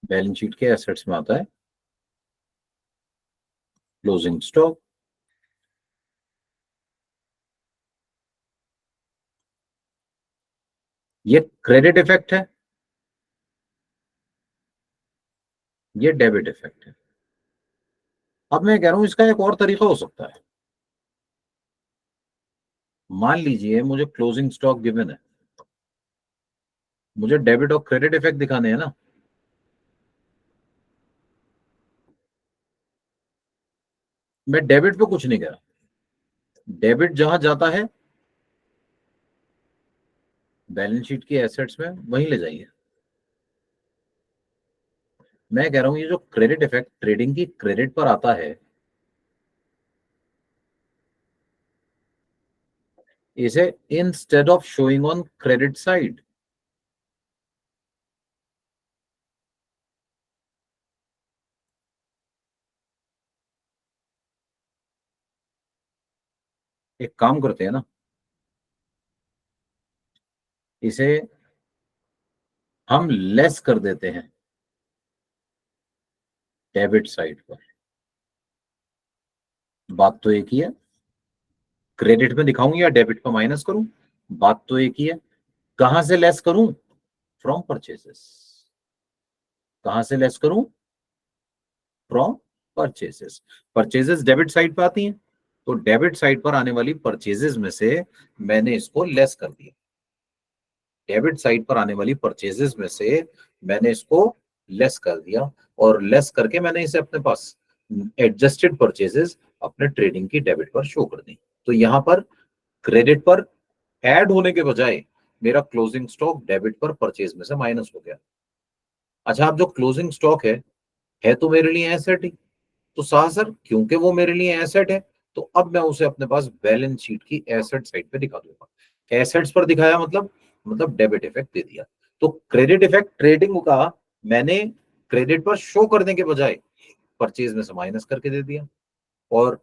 B: बैलेंस शीट के एसेट्स में आता है क्लोजिंग स्टॉक, ये क्रेडिट इफेक्ट है, ये डेबिट इफेक्ट है। अब मैं कह रहा हूं इसका एक और तरीका हो सकता है। मान लीजिए मुझे क्लोजिंग स्टॉक गिवन है, मुझे डेबिट और क्रेडिट इफेक्ट दिखाने हैं ना, मैं डेबिट पे कुछ नहीं कह रहा, डेबिट जहां जाता है बैलेंस शीट की एसेट्स में वहीं ले जाइए। मैं कह रहा हूं ये जो क्रेडिट इफेक्ट ट्रेडिंग की क्रेडिट पर आता है, इसे instead of showing on credit side, एक काम करते हैं ना, इसे हम लेस कर देते हैं डेबिट साइड पर। बात तो एक ही है, क्रेडिट में दिखाऊं या डेबिट पर माइनस करूं, बात तो एक ही है। कहां से लेस करूं, फ्रॉम परचेसेस। कहां से लेस करूं, from purchases. Purchases debit side पर आती हैं, तो डेबिट साइड पर आने वाली परचेजेस में से मैंने इसको लेस कर दिया। डेबिट साइड पर आने वाली परचेजेस में से मैंने इसको लेस कर दिया और लेस करके मैंने इसे अपने पास एडजस्टेड परचेजेस अपने ट्रेडिंग की डेबिट पर शो कर दी। तो यहां पर क्रेडिट पर ऐड होने के बजाय मेरा क्लोजिंग स्टॉक डेबिट पर परचेज में से माइनस हो गया। अच्छा, अब जो क्लोजिंग स्टॉक है तो मेरे लिए एसेट ही, तो सर क्योंकि वो मेरे लिए एसेट है तो अब मैं उसे अपने पास बैलेंस शीट की एसेट साइड पे दिखा दूंगा। एसेट्स पर दिखाया मतलब डेबिट इफेक्ट दे दिया। तो क्रेडिट इफेक्ट ट्रेडिंग का मैंने क्रेडिट पर शो करने के बजाय परचेज में से माइनस करके दे दिया। और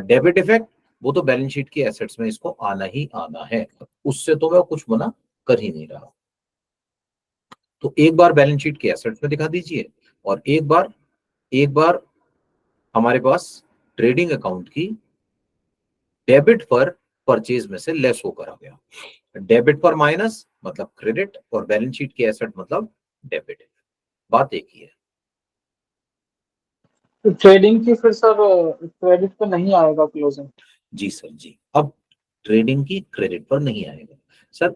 B: डेबिट इफेक्ट वो तो बैलेंस शीट की एसेट्स में इसको आना ही आना है, उससे तो मैं कुछ मना कर ही नहीं रहा। तो एक बार बैलेंस शीट के एसेट्स में दिखा दीजिए और एक बार हमारे पास ट्रेडिंग अकाउंट की डेबिट पर परचेज में से लेस होकर आ गया। डेबिट पर माइनस मतलब क्रेडिट और बैलेंस शीट की एसेट मतलब डेबिट। बात एक ही है।
D: तो ट्रेडिंग की फिर सर क्रेडिट पे नहीं आएगा क्लोजिंग।
B: जी सर जी, अब ट्रेडिंग की क्रेडिट पर नहीं आएगा सर।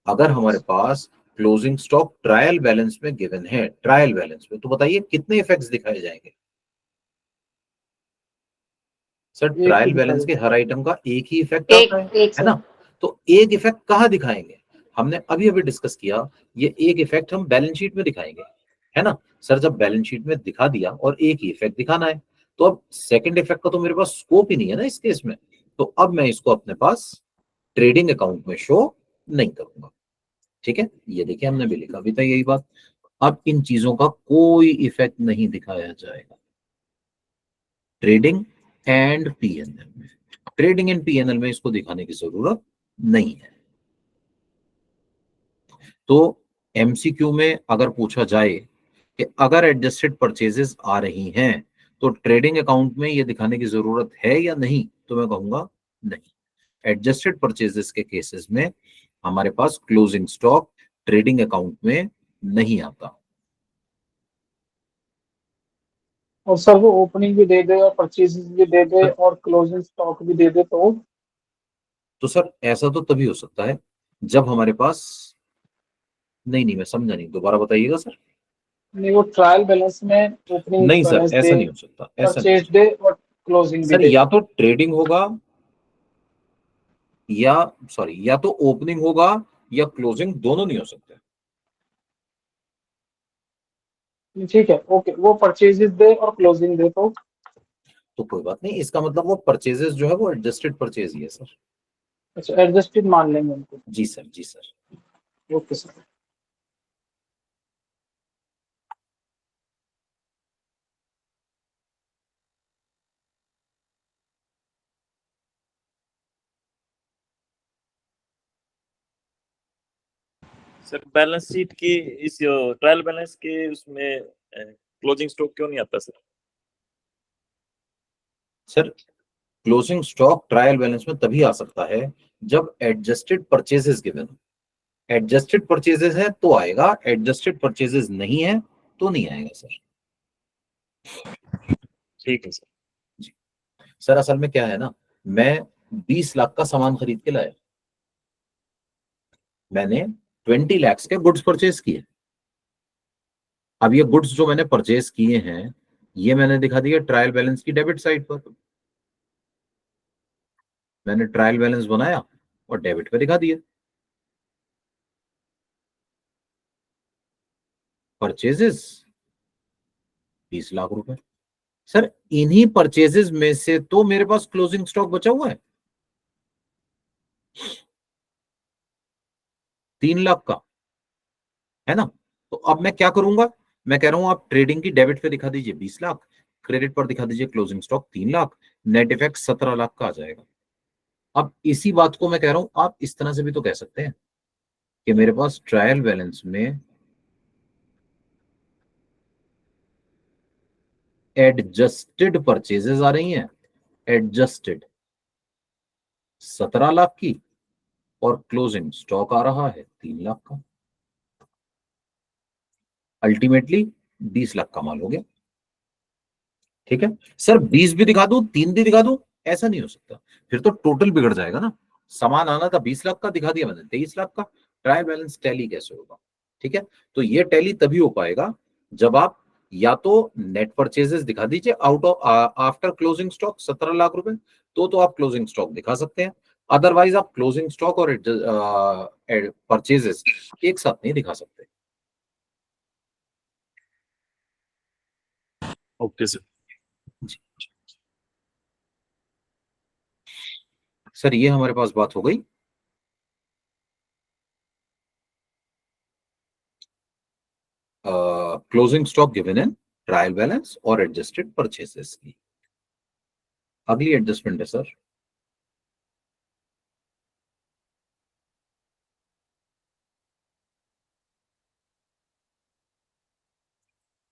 B: अगर हमारे पास क्लोजिंग स्टॉक ट्रायल बैलेंस में गिवन है, ट्रायल बैलेंस में, तो बताइए कितने इफेक्ट्स दिखाए जाएंगे। सर ट्रायल बैलेंस के हर आइटम का एक ही इफेक्ट आता है ना, तो एक इफेक्ट कहाँ दिखाएंगे, हमने अभी अभी डिस्कस किया, ये एक इफेक्ट हम बैलेंस शीट में दिखाएंगे, है ना। सर जब बैलेंस शीट में दिखा दिया और एक ही इफेक्ट दिखाना है, तो अब सेकंड इफेक्ट का तो मेरे पास स्कोप ही नहीं है ना इस केस में, तो अब मैं इसको अपने पास ट्रेडिंग अकाउंट में शो नहीं करूंगा। ठीक है, ये देखिए हमने भी लिखा अभी तक यही बात। अब इन चीजों का कोई इफेक्ट नहीं दिखाया जाएगा ट्रेडिंग एंड पीएनएल में। ट्रेडिंग एंड पीएनएल में इसको दिखाने की जरूरत नहीं है। तो एमसीक्यू में अगर पूछा जाए कि अगर एडजस्टेड परचेजेस आ रही हैं तो ट्रेडिंग अकाउंट में ये दिखाने की जरूरत है या नहीं, तो मैं कहूंगा नहीं। एडजस्टेड परचेजेस के केसेस में हमारे पास क्लोजिंग स्टॉक ट्रेडिंग अकाउंट में नहीं आता।
D: और सर वो ओपनिंग भी दे दे और परचेजेस भी दे दे और क्लोजिंग स्टॉक भी दे दे तो
B: सर ऐसा तो तभी हो सकता है जब हमारे पास, नहीं मैं समझा नहीं, दोबारा बताइएगा सर।
D: नहीं, वो ट्रायल बैलेंस में ओपनिंग
B: नहीं सर,
D: बैलेंस
B: ऐसा
D: दे,
B: नहीं हो सकता, ऐसा नहीं हो
D: परचेज
B: सकता
D: दे और क्लोजिंग भी
B: सर।
D: दे।
B: या तो ट्रेडिंग होगा या सॉरी, या तो ओपनिंग होगा या क्लोजिंग, दोनों नहीं हो सकते।
D: ठीक है, ओके, वो परचेजेस दे और क्लोजिंग दे
B: तो कोई बात नहीं, इसका मतलब वो परचेजेस जो है वो एडजस्टेड परचेज ही है सर।
D: अच्छा, एडजस्टेड मान लेंगे उनको।
B: जी सर, जी sir.
D: Okay sir.
F: Sir balance sheet की इस ट्रायल बैलेंस के उसमें क्लोजिंग स्टॉक क्यों नहीं आता sir?
B: Sir closing stock trial balance में तभी आ सकता है जब एडजस्टेड परचेजेस गिवन हो। एडजस्टेड परचेजेस है तो आएगा, एडजस्टेड परचेजेस नहीं है तो नहीं आएगा सर।
F: ठीक है सर।
B: जी सर, असल में क्या है ना, मैं 20 लाख का सामान खरीद के लाया, मैंने 20 लाख के गुड्स परचेज किए। अब ये गुड्स जो मैंने परचेज किए हैं ये मैंने दिखा दिया ट्रायल बैलेंस की डेबिट साइड पर। मैंने ट्रायल बैलेंस बनाया और डेबिट पे दिखा दिया परचेजेस 20 लाख रुपए। सर इन्हीं परचेजेस में से तो मेरे पास क्लोजिंग स्टॉक बचा हुआ है 3 लाख का, है ना। तो अब मैं क्या करूंगा, मैं कह रहा हूं आप ट्रेडिंग की डेबिट पे दिखा दीजिए 20 लाख, क्रेडिट पर दिखा दीजिए closing stock 3 lakh, net effect 17 lakh का आ जाएगा। अब इसी बात को मैं कह रहा हूं आप इस तरह से भी तो कह सकते हैं कि मेरे पास ट्रायल बैलेंस में एडजस्टेड परचेजेस आ रही हैं, एडजस्टेड 17 लाख की और क्लोजिंग स्टॉक आ रहा है 3 लाख का। अल्टीमेटली 20 लाख का माल हो गया। ठीक है सर, 20 भी दिखा दूं 3 भी दिखा दूं, ऐसा नहीं हो सकता, फिर तो टोटल बिगड़ जाएगा ना। सामान आना था 20 लाख का, दिखा दिया मैंने 23 लाख का, ट्रायल बैलेंस टैली कैसे होगा? ठीक है, तो ये टैली तभी हो पाएगा जब आप या तो नेट परचेजेस दिखा दीजिए out of after closing stock 17 lakh रुपए, तो आप क्लोजिंग स्टॉक दिखा सकते हैं। अदरवाइज आप क्लोजिंग स्टॉक और परचेजेस एक साथ नहीं दिखा सकते।
F: Okay sir.
B: सर ये हमारे पास बात हो गई closing stock given in trial balance और एडजस्टेड परचेसेस की। अगली एडजस्टमेंट है sir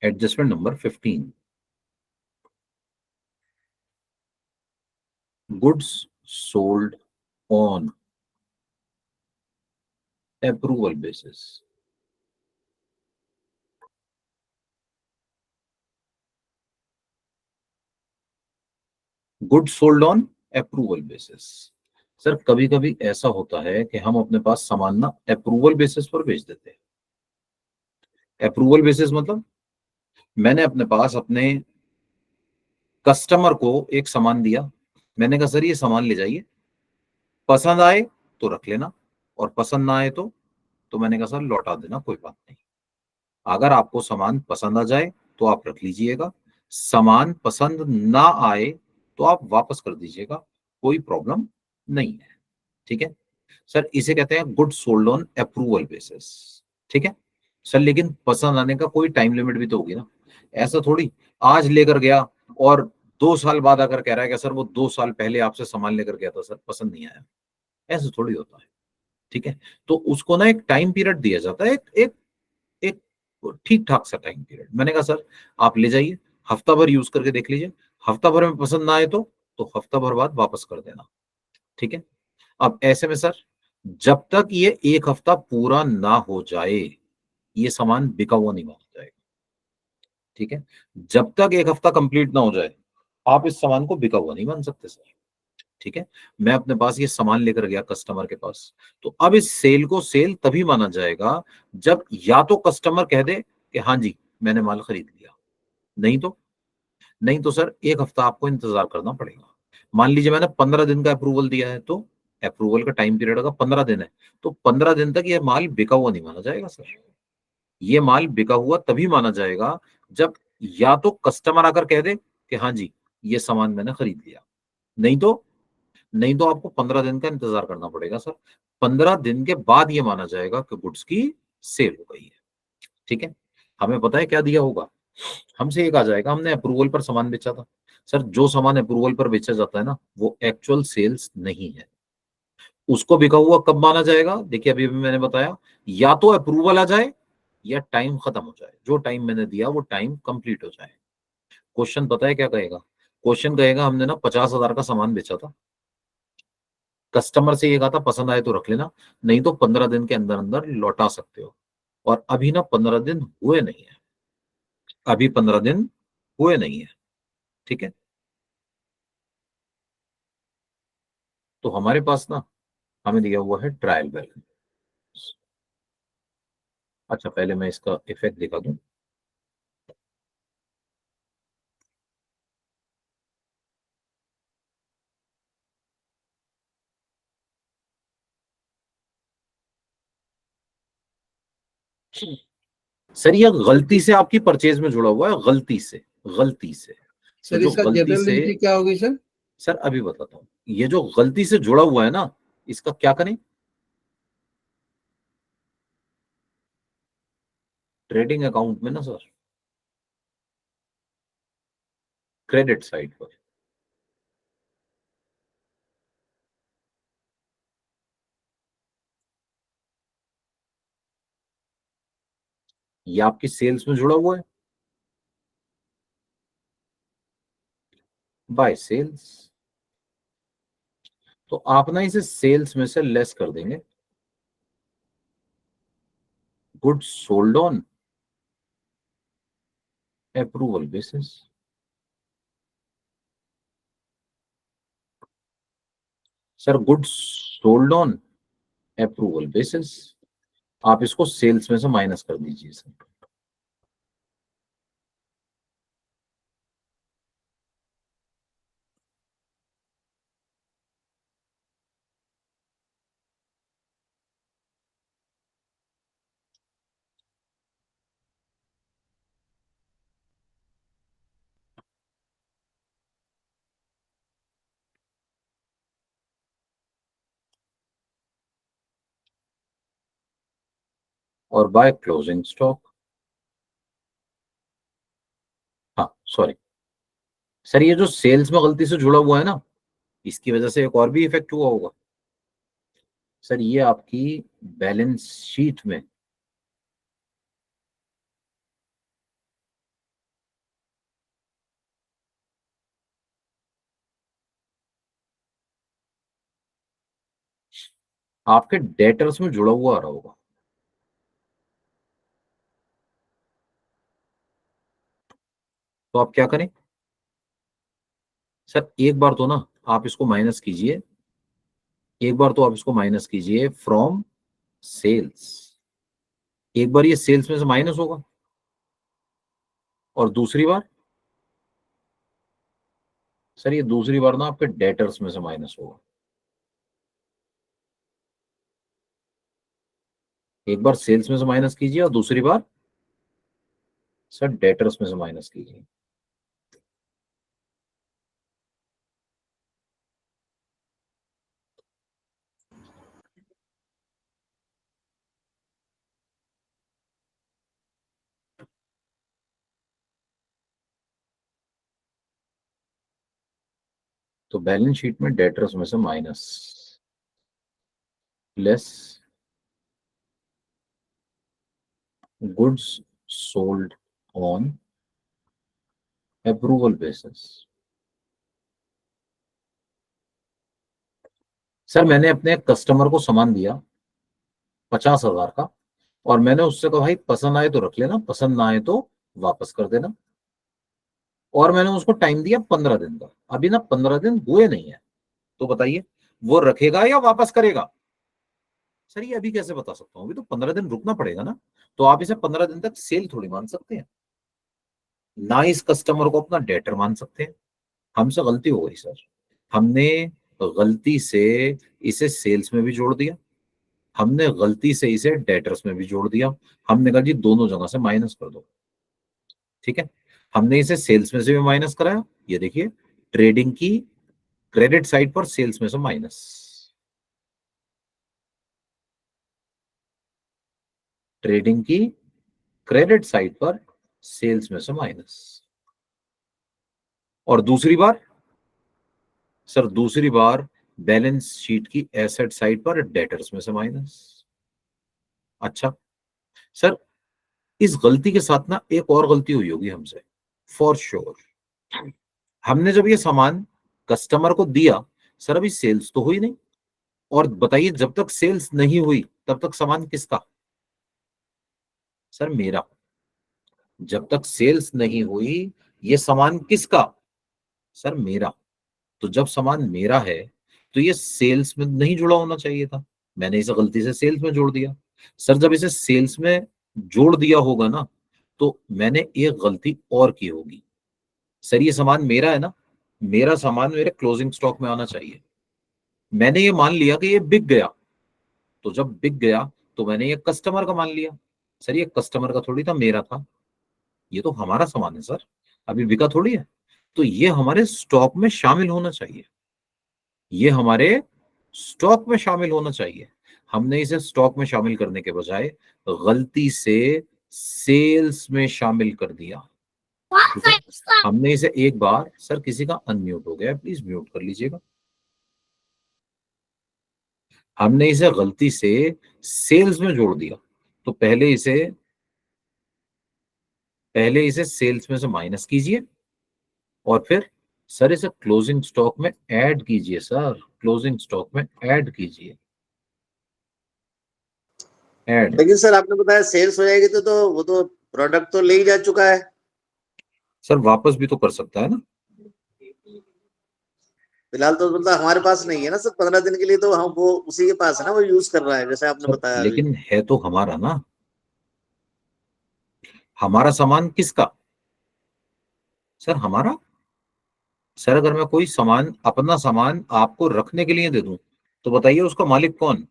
B: adjustment number 15, goods sold on approval basis. Goods sold on approval basis. Sir कभी कभी ऐसा होता है कि हम अपने पास सामान ना अप्रूवल बेसिस पर बेच देते हैं। अप्रूवल बेसिस मतलब मैंने अपने पास अपने कस्टमर को एक सामान दिया, मैंने कहा सर ये सामान ले जाइए, पसंद आए तो रख लेना और पसंद ना आए तो मैंने कहा सर लौटा देना, कोई बात नहीं। अगर आपको सामान पसंद आ जाए तो आप रख लीजिएगा, सामान पसंद ना आए तो आप वापस कर दीजिएगा, कोई प्रॉब्लम नहीं है। ठीक है सर, इसे कहते हैं good sold on approval basis. ठीक है सर, लेकिन पसंद आने का कोई टाइम लिमिट भी तो होगी ना। ऐसा थोड़ी आज लेकर गया और 2 साल बाद आकर कह रहा है कि सर वो 2 साल पहले आपसे सामान लेकर गया था सर, पसंद नहीं आया, ऐसा थोड़ी होता है। ठीक है, तो उसको ना एक टाइम पीरियड दिया जाता है, एक एक ठीक ठाक सा टाइम पीरियड। मैंने कहा सर आप ले जाइए, हफ्ता भर यूज करके देख लीजिए, हफ्ता भर में पसंद ना आए तो हफ्ता भर बाद वापस कर देना। ठीक है, अब ऐसे में सर जब तक ये एक हफ्ता पूरा ना हो जाए ये सामान बिका हुआ नहीं माना जाएगा। ठीक है, जब तक एक हफ्ता कंप्लीट ना हो जाए आप इस सामान को बिका हुआ नहीं मान सकते सर। ठीक है, मैं अपने पास ये सामान लेकर गया कस्टमर के पास, तो अब इस सेल को सेल तभी माना जाएगा जब या तो कस्टमर कह दे कि हाँ जी मैंने माल खरीद लिया, नहीं तो सर एक हफ्ता आपको इंतजार करना पड़ेगा। मान लीजिए मैंने 15 दिन का अप्रूवल दिया है, तो अप्रूवल का टाइम पीरियड अगर 15 दिन है तो 15 दिन तक ये माल बिका हुआ नहीं माना जाएगा सर। ये माल बिका हुआ तभी माना जाएगा जब या तो कस्टमर आकर कह दे कि हाँ जी ये सामान मैंने खरीद लिया, नहीं तो आपको 15 दिन का इंतजार करना पड़ेगा सर। 15 दिन के बाद ये माना जाएगा कि गुड्स की सेल हो गई है। ठीक है, हमें पता है क्या दिया होगा, हमसे एक आ जाएगा हमने अप्रूवल पर सामान बेचा था। सर जो सामान अप्रूवल पर बेचा जाता है ना वो एक्चुअल सेल्स नहीं है, उसको बिका हुआ कब माना जाएगा? देखिए अभी मैंने बताया, या तो अप्रूवल आ जाए या टाइम खत्म हो जाए, जो टाइम मैंने दिया वो टाइम कंप्लीट हो जाए। क्वेश्चन पता है क्या कहेगा? क्वेश्चन कहेगा हमने ना 50,000 का सामान बेचा था, कस्टमर से ये कहा था पसंद आए तो रख लेना, नहीं तो 15 दिन के अंदर अंदर लौटा सकते हो। और अभी ना 15 दिन हुए नहीं है, अभी 15 दिन हुए नहीं है। ठीक है, तो हमारे पास ना हमें दिया हुआ है ट्रायल बैलेंस। अच्छा पहले मैं इसका इफेक्ट दिखा दूं। सर ये गलती से आपकी परचेज में जुड़ा हुआ है, गलती से
G: सर
B: जो
G: इसका
B: गलती
G: जनरल
B: से,
G: एंट्री क्या होगी सर?
B: सर अभी बताता हूँ, ये जो गलती से जुड़ा हुआ है ना इसका क्या करें? ट्रेडिंग अकाउंट में ना सर, क्रेडिट साइड पर ये आपकी सेल्स में जुड़ा हुआ है, बाय सेल्स, तो आप ना इसे सेल्स में से लेस कर देंगे, goods sold on approval basis. Sir goods sold on approval basis, आप इसको सेल्स में से माइनस कर दीजिए सर। और बाय क्लोजिंग स्टॉक, हाँ सॉरी सर ये जो सेल्स में गलती से जुड़ा हुआ है ना इसकी वजह से एक और भी इफेक्ट हुआ होगा सर, ये आपकी बैलेंस शीट में आपके डेटर्स में जुड़ा हुआ आ रहा होगा। तो आप क्या करें सर, एक बार तो ना आप इसको माइनस कीजिए, एक बार तो आप इसको माइनस कीजिए फ्रॉम सेल्स, एक बार ये सेल्स में से माइनस होगा और दूसरी बार सर ये दूसरी बार ना आपके डेटर्स में से माइनस होगा। एक बार सेल्स में से माइनस कीजिए और दूसरी बार सर डेटर्स में से माइनस कीजिए। तो बैलेंस शीट में डेटर्स में से minus less goods sold on approval basis. Sir मैंने अपने कस्टमर को सामान दिया 50,000 का, और मैंने उससे कहा भाई पसंद आए तो रख लेना, पसंद ना आए तो वापस कर देना, और मैंने उसको टाइम दिया 15 दिन का। अभी ना 15 दिन हुए नहीं है, तो बताइए वो रखेगा या वापस करेगा? सर ये अभी कैसे बता सकता हूँ, अभी तो 15 दिन रुकना पड़ेगा ना, तो आप इसे 15 दिन तक सेल थोड़ी मान सकते हैं, ना इस कस्टमर को अपना डेटर मान सकते हैं। हमसे गलती हो गई सर, हमने गलती से इसे सेल्स में भी जोड़ दिया, हमने गलती से इसे डेटर्स में भी जोड़ दिया। हमने कहा जी दोनों जगह से माइनस कर दो, ठीक है। हमने इसे सेल्स में से भी माइनस कराया, ये देखिए ट्रेडिंग की क्रेडिट साइड पर सेल्स में से माइनस, ट्रेडिंग की क्रेडिट साइड पर सेल्स में से माइनस। और दूसरी बार सर, दूसरी बार बैलेंस शीट की एसेट साइड पर डेटर्स में से माइनस। अच्छा सर, इस गलती के साथ ना एक और गलती हुई होगी हमसे फॉर श्योर। हमने जब ये सामान कस्टमर को दिया, सर अभी सेल्स तो हुई नहीं, और बताइए जब तक सेल्स नहीं हुई तब तक सामान किसका? सर मेरा। जब तक सेल्स नहीं हुई ये सामान किसका? सर मेरा। तो जब सामान मेरा है तो ये सेल्स में नहीं जुड़ा होना चाहिए था, मैंने इसे गलती से सेल्स में जोड़ दिया। सर जब इसे सेल्स में जोड़ दिया होगा ना, तो मैंने एक गलती और की होगी। सर ये सामान मेरा है ना, मेरा सामान मेरे क्लोजिंग स्टॉक में आना चाहिए। मैंने ये मान लिया कि ये बिक गया, तो जब बिक गया तो मैंने ये कस्टमर का मान लिया। सर ये कस्टमर का थोड़ी था, मेरा था, ये तो हमारा सामान है सर, अभी बिका थोड़ी है, तो ये हमारे स्टॉक में शामिल होना चाहिए, ये हमारे स्टॉक में शामिल होना चाहिए। हमने इसे स्टॉक में शामिल करने के बजाय गलती से सेल्स में शामिल कर दिया। ठीक है? हमने इसे एक बार, सर किसी का अनम्यूट हो गया, प्लीज म्यूट कर लीजिएगा। हमने इसे गलती से सेल्स में जोड़ दिया, तो पहले इसे सेल्स में से माइनस कीजिए, और फिर सर इसे क्लोजिंग स्टॉक में ऐड कीजिए। सर क्लोजिंग स्टॉक में ऐड कीजिए, ऐड।
A: लेकिन सर आपने बताया सेल्स हो जाएगी तो वो तो प्रोडक्ट तो ले ही जा चुका है।
B: सर वापस भी तो कर सकता है ना।
A: फिलहाल तो मतलब हमारे पास नहीं है ना सर, 15 दिन के लिए तो हम वो उसी के पास है ना, वो यूज कर रहा है जैसे आपने
B: सर
A: बताया अभी।
B: लेकिन है तो हमारा ना, हमारा सामान किसका? सर हमारा। सर अगर मैं कोई सामान, अपना सामान आपको रखने के लिए दे दूं, तो बताइए उसका मालिक कौन?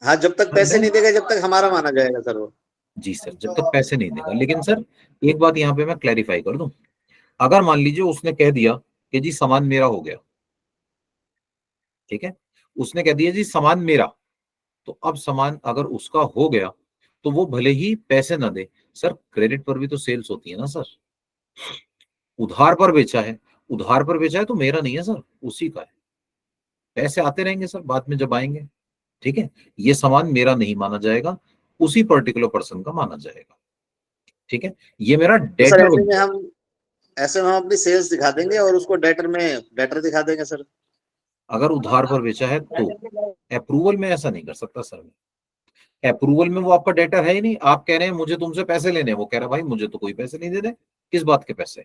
A: हाँ, जब तक पैसे नहीं देगा जब तक हमारा माना जाएगा सर वो।
B: जी सर, जब तक पैसे नहीं देगा। लेकिन सर एक बात यहाँ पे मैं क्लैरिफाई कर दूं, अगर मान लीजिए उसने कह दिया कि जी सामान मेरा हो गया, ठीक है, उसने कह दिया जी सामान मेरा, तो अब सामान अगर उसका हो गया तो वो भले ही पैसे ना दे, सर क्रेडिट पर भी तो सेल्स होती है ना सर। उधार पर बेचा है, उधार पर बेचा है तो मेरा नहीं है सर, उसी का है, पैसे आते रहेंगे सर बाद में जब आएंगे, ठीक है। ये सामान मेरा नहीं माना जाएगा, उसी पर्टिकुलर पर्सन का माना जाएगा, ठीक है। ये मेरा
A: तो सर
B: डेटर बन जाएगा।
A: ऐसे में हम अपनी सेल्स दिखा देंगे और उसको डेटर दिखा देंगे सर।
B: अगर उधार पर बेचा है तो अप्रूवल में ऐसा नहीं कर सकता सर। अप्रूवल में वो आपका डेटर है ही नहीं, आप कह रहे हैं मुझे तुमसे पैसे लेने हैं, वो कह रहा है भाई मुझे तो कोई पैसे नहीं दे रहे, किस बात के पैसे?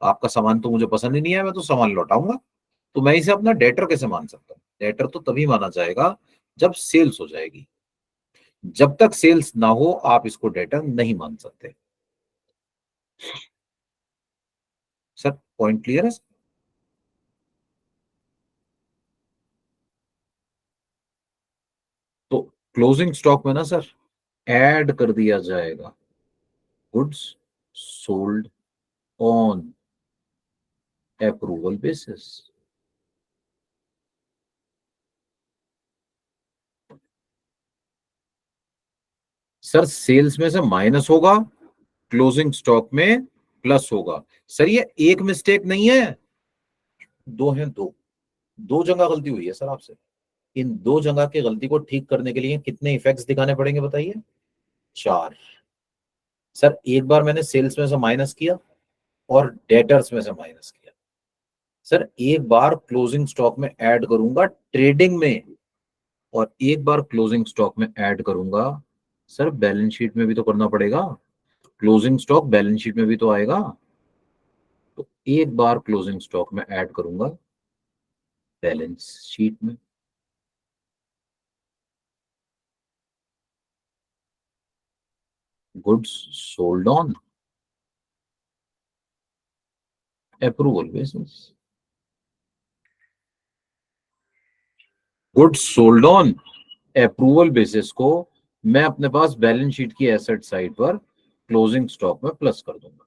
B: आपका सामान तो मुझे पसंद ही नहीं है, मैं तो सामान लौटाऊंगा। तो मैं इसे अपना डेटर कैसे मान सकता हूँ? डेटर तो तभी माना जाएगा जब सेल्स हो जाएगी, जब तक सेल्स ना हो आप इसको डेटर नहीं मान सकते। सर पॉइंट क्लियर है? तो क्लोजिंग स्टॉक में ना सर ऐड कर दिया जाएगा goods sold on approval basis. Sir sales में से माइनस होगा, क्लोजिंग स्टॉक में प्लस होगा। सर ये एक मिस्टेक नहीं है, दो हैं, दो जगह गलती हुई है सर आपसे। इन दो जगह की गलती को ठीक करने के लिए कितने इफेक्ट्स दिखाने पड़ेंगे बताइए? 4। सर एक बार मैंने सेल्स में से माइनस किया और डेटर्स में से माइनस किया। सर एक बार क्लोजिंग स्टॉक में ऐड करूंगा ट्रेडिंग में, और एक बार क्लोजिंग स्टॉक में ऐड करूंगा सर बैलेंस शीट में भी तो करना पड़ेगा। क्लोजिंग स्टॉक बैलेंस शीट में भी तो आएगा। तो एक बार क्लोजिंग स्टॉक में ऐड करूंगा बैलेंस शीट में। Goods sold on approval basis. Goods sold on approval basis को मैं अपने पास बैलेंस शीट की एसेट साइड पर क्लोजिंग स्टॉक में प्लस कर दूंगा।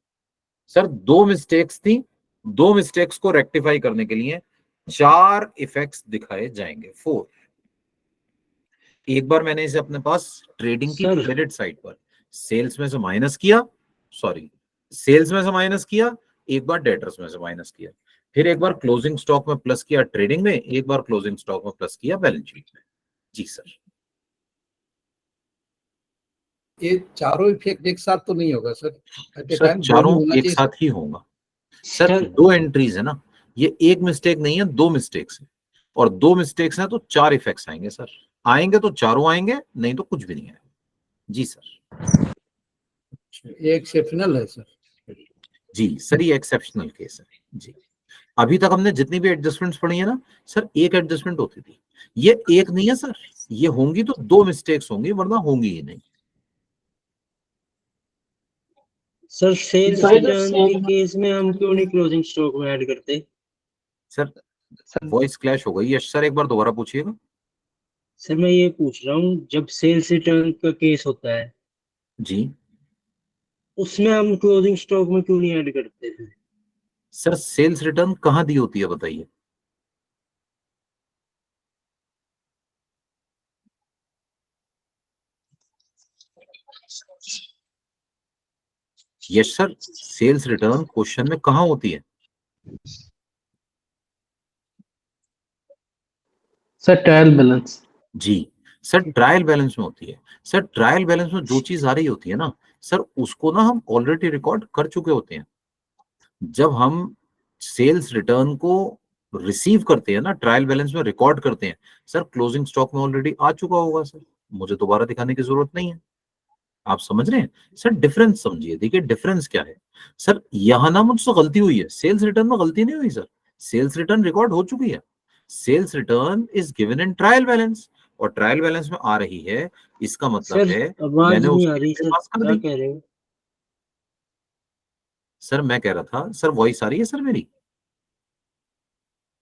B: सर 2 मिस्टेक्स थी, 2 मिस्टेक्स को रेक्टिफाई करने के लिए 4 इफेक्ट्स दिखाए जाएंगे। 4। एक बार मैंने इसे अपने पास ट्रेडिंग की
C: सर।
B: क्रेडिट साइड पर सेल्स में से माइनस किया, सेल्स में से माइनस किया, एक बार डेटर्स में से माइनस किया, फिर एक बार क्लोजिंग स्टॉक में प्लस किया ट्रेडिंग में, एक बार क्लोजिंग स्टॉक में प्लस किया बैलेंस शीट में। जी सर।
G: ये चारों इफेक्ट एक साथ तो नहीं होगा सर?
B: सर चारों एक साथ ही होगा। सर 2 एंट्रीज है ना, ये एक मिस्टेक नहीं है, 2 मिस्टेक्स है, और 2 मिस्टेक्स हैं तो 4 इफेक्ट्स आएंगे सर। आएंगे तो चारों आएंगे, नहीं तो कुछ भी नहीं आएगा। जी सर।
G: ये एक्सेप्शनल है सर?
B: जी सर ये एक्सेप्शनल केस है। जी अभी तक हमने जितनी भी एडजस्टमेंट्स पढ़ी है ना सर, एक एडजस्टमेंट होती थी, ये एक नहीं है सर, ये होंगी तो 2 मिस्टेक्स होंगी, वरना होंगी ही नहीं।
H: सर सेल्स रिटर्न के केस में हम क्यों नहीं क्लोजिंग स्टॉक में ऐड करते?
B: सर वॉइस क्लैश हो गई। यश सर एक बार दोबारा पूछिएगा।
H: सर मैं ये पूछ रहा हूँ, जब सेल्स रिटर्न का केस होता है
B: जी
H: उसमें हम क्लोजिंग स्टॉक में क्यों नहीं ऐड करते हैं?
B: सर सेल्स रिटर्न कहाँ दी होती है बताइए? Yes sir sales return question में कहाँ होती है?
C: Sir trial balance.
B: जी सर ट्रायल बैलेंस में होती है। सर ट्रायल बैलेंस में जो चीज आ रही होती है ना सर, उसको ना हम ऑलरेडी रिकॉर्ड कर चुके होते हैं। जब हम सेल्स रिटर्न को रिसीव करते हैं ना, ट्रायल बैलेंस में रिकॉर्ड करते हैं सर, क्लोजिंग स्टॉक में ऑलरेडी आ चुका होगा सर, मुझे दोबारा दिखाने की जरूरत नहीं है। आप समझ रहे हैं सर? डिफरेंस समझिए। देखिए डिफरेंस क्या है सर, यहां ना मुझसे गलती हुई है, सेल्स रिटर्न में गलती नहीं हुई सर, सेल्स रिटर्न रिकॉर्ड हो चुकी है। Sales return is given in trial balance, और ट्रायल बैलेंस में आ रही है, इसका मतलब
H: सर
B: है
H: आवाज
B: मैंने
H: नहीं आ
B: उसकी
H: रही
B: एंट्री
H: सर,
B: पास कर
H: क्या
B: दी।
H: कह रहे हो?
B: सर मैं कह रहा था सर, वॉइस आ रही है सर मेरी?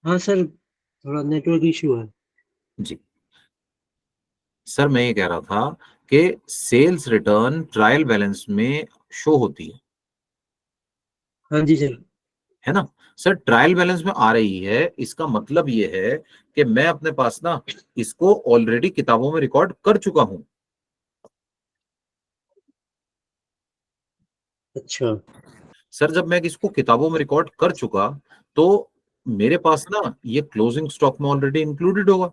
H: हाँ सर थोड़ा नेटवर्क इशू है।
B: जी सर मैं ये कह रहा था कि सेल्स रिटर्न ट्रायल बैलेंस में शो होती
H: हाँ जी सर।
B: है ना सर? ट्रायल बैलेंस में आ रही है, इसका मतलब ये है कि मैं अपने पास ना इसको ऑलरेडी किताबों में रिकॉर्ड कर चुका हूं।
H: अच्छा
B: सर जब मैं इसको किताबों में रिकॉर्ड कर चुका तो मेरे पास ना ये क्लोजिंग स्टॉक में ऑलरेडी इंक्लूडेड होगा,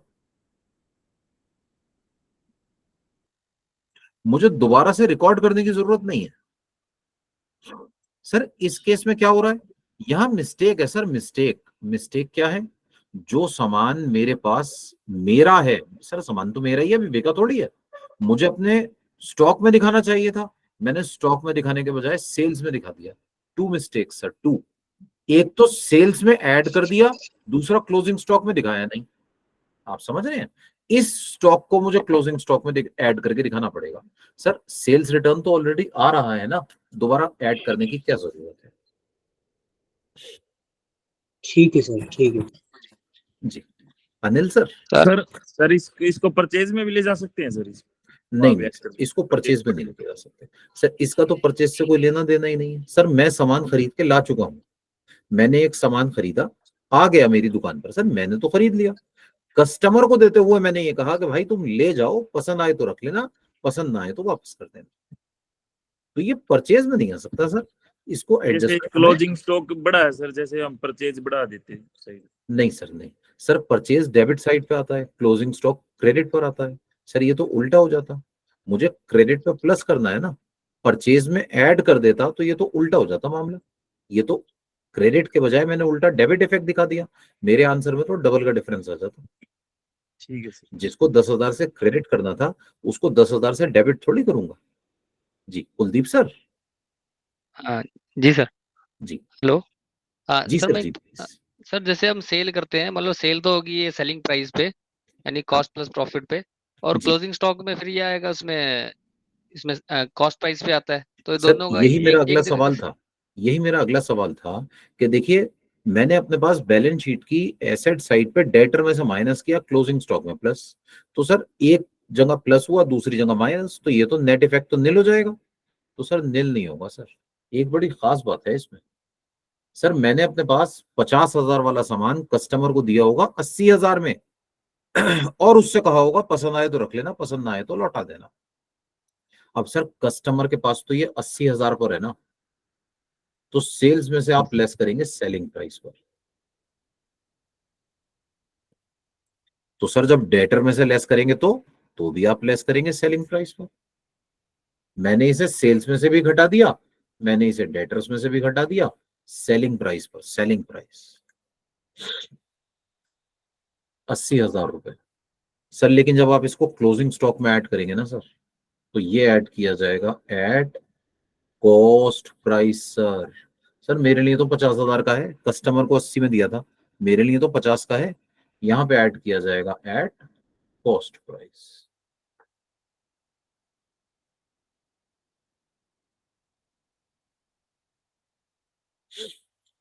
B: मुझे दोबारा से रिकॉर्ड करने की जरूरत नहीं है। सर इस केस में क्या हो रहा है, यहां मिस्टेक है सर। मिस्टेक क्या है? जो सामान मेरे पास मेरा है सर, सामान तो मेरा ही है, अभी बेका थोड़ी है, मुझे अपने स्टॉक में दिखाना चाहिए था, मैंने स्टॉक में दिखाने के बजाय सेल्स में दिखा दिया। 2 मिस्टेक सर, 2। एक तो सेल्स में ऐड कर दिया, दूसरा क्लोजिंग स्टॉक में दिखाया नहीं। आप समझ रहे हैं? इस स्टॉक को मुझे क्लोजिंग स्टॉक में ऐड करके दिखाना पड़ेगा। सर सेल्स रिटर्न तो ऑलरेडी आ रहा है ना, दोबारा ऐड करने की क्या जरूरत है?
H: ठीक है सर, ठीक है
B: जी अनिल सर।
F: सर इसको परचेज में भी ले जा सकते हैं सर?
B: नहीं सर, इसको परचेज में नहीं लेके जा सकते सर, इसका तो परचेज से कोई लेना देना ही नहीं है सर। मैं सामान खरीद के ला चुका हूं, मैंने एक सामान खरीदा, आ गया मेरी दुकान पर सर, मैंने तो खरीद लिया। कस्टमर को देते हुए मैंने ये कहा कि भाई तुम ले जाओ, पसंद आए तो रख लेना, पसंद ना आए तो वापस कर देना। तो ये परचेज में नहीं आ सकता सर, इसको
F: जैसे
B: एडजस्ट
F: क्लोजिंग स्टॉक बड़ा है सर, जैसे हम परचेज बढ़ा देते हैं सही?
B: नहीं सर, नहीं सर, परचेज डेबिट साइड पे आता है, क्लोजिंग स्टॉक क्रेडिट पर आता है सर, ये तो उल्टा हो जाता। मुझे क्रेडिट पे प्लस करना है ना, परचेज में ऐड कर देता तो ये तो उल्टा हो जाता मामला। ये तो क्रेडिट के बजाय मैंने उल्टा डेबिट इफेक्ट दिखा दिया, मेरे आंसर में तो डबल का डिफरेंस आ जाता।
F: ठीक है सर।
B: जिसको 10,000 से क्रेडिट करना था उसको 10,000 से डेबिट थोड़ी करूंगा। जी कुलदीप सर।
I: जी सर।
B: जी
I: हेलो।
B: जी
I: सर
B: सर
I: मैं
B: जी
I: सर जैसे हम सेल करते हैं, मतलब सेल तो होगी ये सेलिंग प्राइस पे, यानी कॉस्ट प्लस प्रॉफिट पे, और
B: जी।
I: क्लोजिंग स्टॉक में फिर ये आएगा उसमें, इसमें कॉस्ट प्राइस पे आता है, तो ये
B: सर
I: दोनों का
B: यही मेरा
I: एक
B: अगला
I: एक
B: सवाल था, यही मेरा अगला सवाल था कि देखिए मैंने अपने पास बैलेंस शीट की एसेट साइड पे डेटर में से माइनस किया, क्लोजिंग स्टॉक में प्लस, तो सर एक जगह प्लस हुआ दूसरी जगह माइनस, तो ये तो नेट इफेक्ट तो निल हो जाएगा। तो सर निल नहीं होगा सर, एक बड़ी खास बात है इसमें। सर मैंने अपने पास 50,000 वाला सामान कस्टमर को दिया होगा 80,000 में और उससे कहा होगा पसंद आए तो रख लेना, पसंद ना आए तो लौटा देना। अब सर कस्टमर के पास तो ये 80,000 पर है ना, तो सेल्स में से आप लेस करेंगे सेलिंग प्राइस पर। तो सर जब डेटर में से लेस करेंगे तो भी आप लेस करेंगे सेलिंग प्राइस पर। मैंने इसे सेल्स में से भी घटा दिया, मैंने इसे डेटर्स में से भी घटा दिया, सेलिंग प्राइस पर सेलिंग प्राइस 80,000 रुपए। सर लेकिन जब आप इसको क्लोजिंग स्टॉक में ऐड करेंगे ना सर, तो ये ऐड किया जाएगा eight cost price sir. Sir मेरे लिए तो 50,000 का है, कस्टमर को 80 में दिया था, मेरे लिए तो 50 का है, यहां पे ऐड किया जाएगा एट कॉस्ट प्राइस।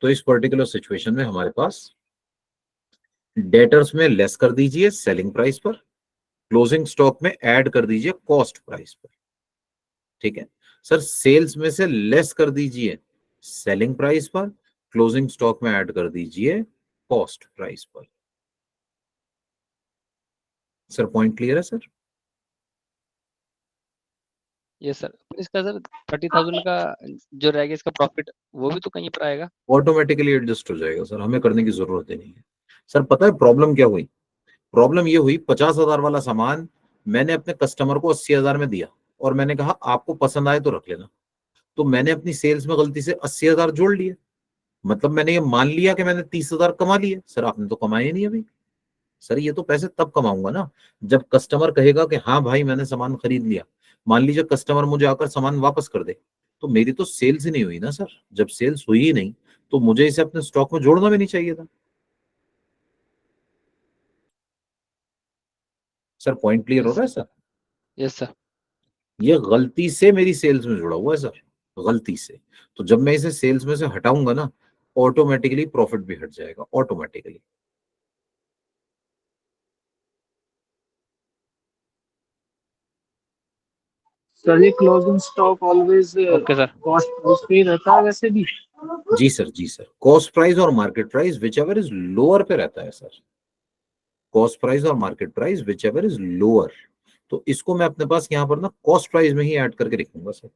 B: तो इस पर्टिकुलर सिचुएशन में हमारे पास डेटर्स में लेस कर दीजिए सेलिंग प्राइस पर, क्लोजिंग स्टॉक में ऐड कर दीजिए कॉस्ट प्राइस पर। ठीक है सर, सेल्स में से लेस कर दीजिए सेलिंग प्राइस पर, क्लोजिंग स्टॉक में ऐड कर दीजिए कॉस्ट प्राइस पर। सर पॉइंट क्लियर है सर?
I: ये सर इसका सर 30,000 का जो रहेगा इसका प्रॉफिट, वो भी तो कहीं पर आएगा।
B: ऑटोमेटिकली एडजस्ट हो जाएगा सर, हमें करने की जरूरत ही नहीं है। सर पता है प्रॉब्लम क्या हुई? प्रॉब्लम ये हुई 50,000 वाला सामान मैंने अपने कस्टमर को 80,000 में दिया और मैंने कहा आपको पसंद आए तो रख लेना, तो मैंने अपनी सेल्स में गलती से 80,000 जोड़ लिए, मतलब मैंने ये मान लिया कि मैंने 30,000 कमा लिए। सर आपने तो कमाए नहीं अभी। सर ये तो पैसे तब कमाऊंगा ना जब कस्टमर कहेगा कि हाँ भाई मैंने सामान खरीद लिया। मान लीजिए कस्टमर मुझे आकर सामान वापस कर दे, तो मेरी तो सेल्स ही नहीं हुई ना सर। जब सेल्स हुई ही नहीं तो मुझे इसे अपने स्टॉक में जोड़ना भी नहीं चाहिए था। सर पॉइंट क्लियर हो रहा है सर?
I: Yes sir.
B: ये गलती से मेरी सेल्स में जुड़ा हुआ है सर, गलती से। तो जब मैं इसे सेल्स में से हटाऊंगा ना, ऑटोमेटिकली प्रॉफिट भी हट जाएगा ऑटोमेटिकली।
D: सर ये closing stock always
I: okay sir.
D: Cost price पे ही रहता है वैसे भी?
B: जी सर, जी सर, कॉस्ट प्राइस और market price which ever is lower पे रहता है सर। कॉस्ट प्राइस और market price which ever is lower. तो इसको मैं अपने पास यहाँ पर ना कॉस्ट प्राइस में ही ऐड करके लिखूंगा सर।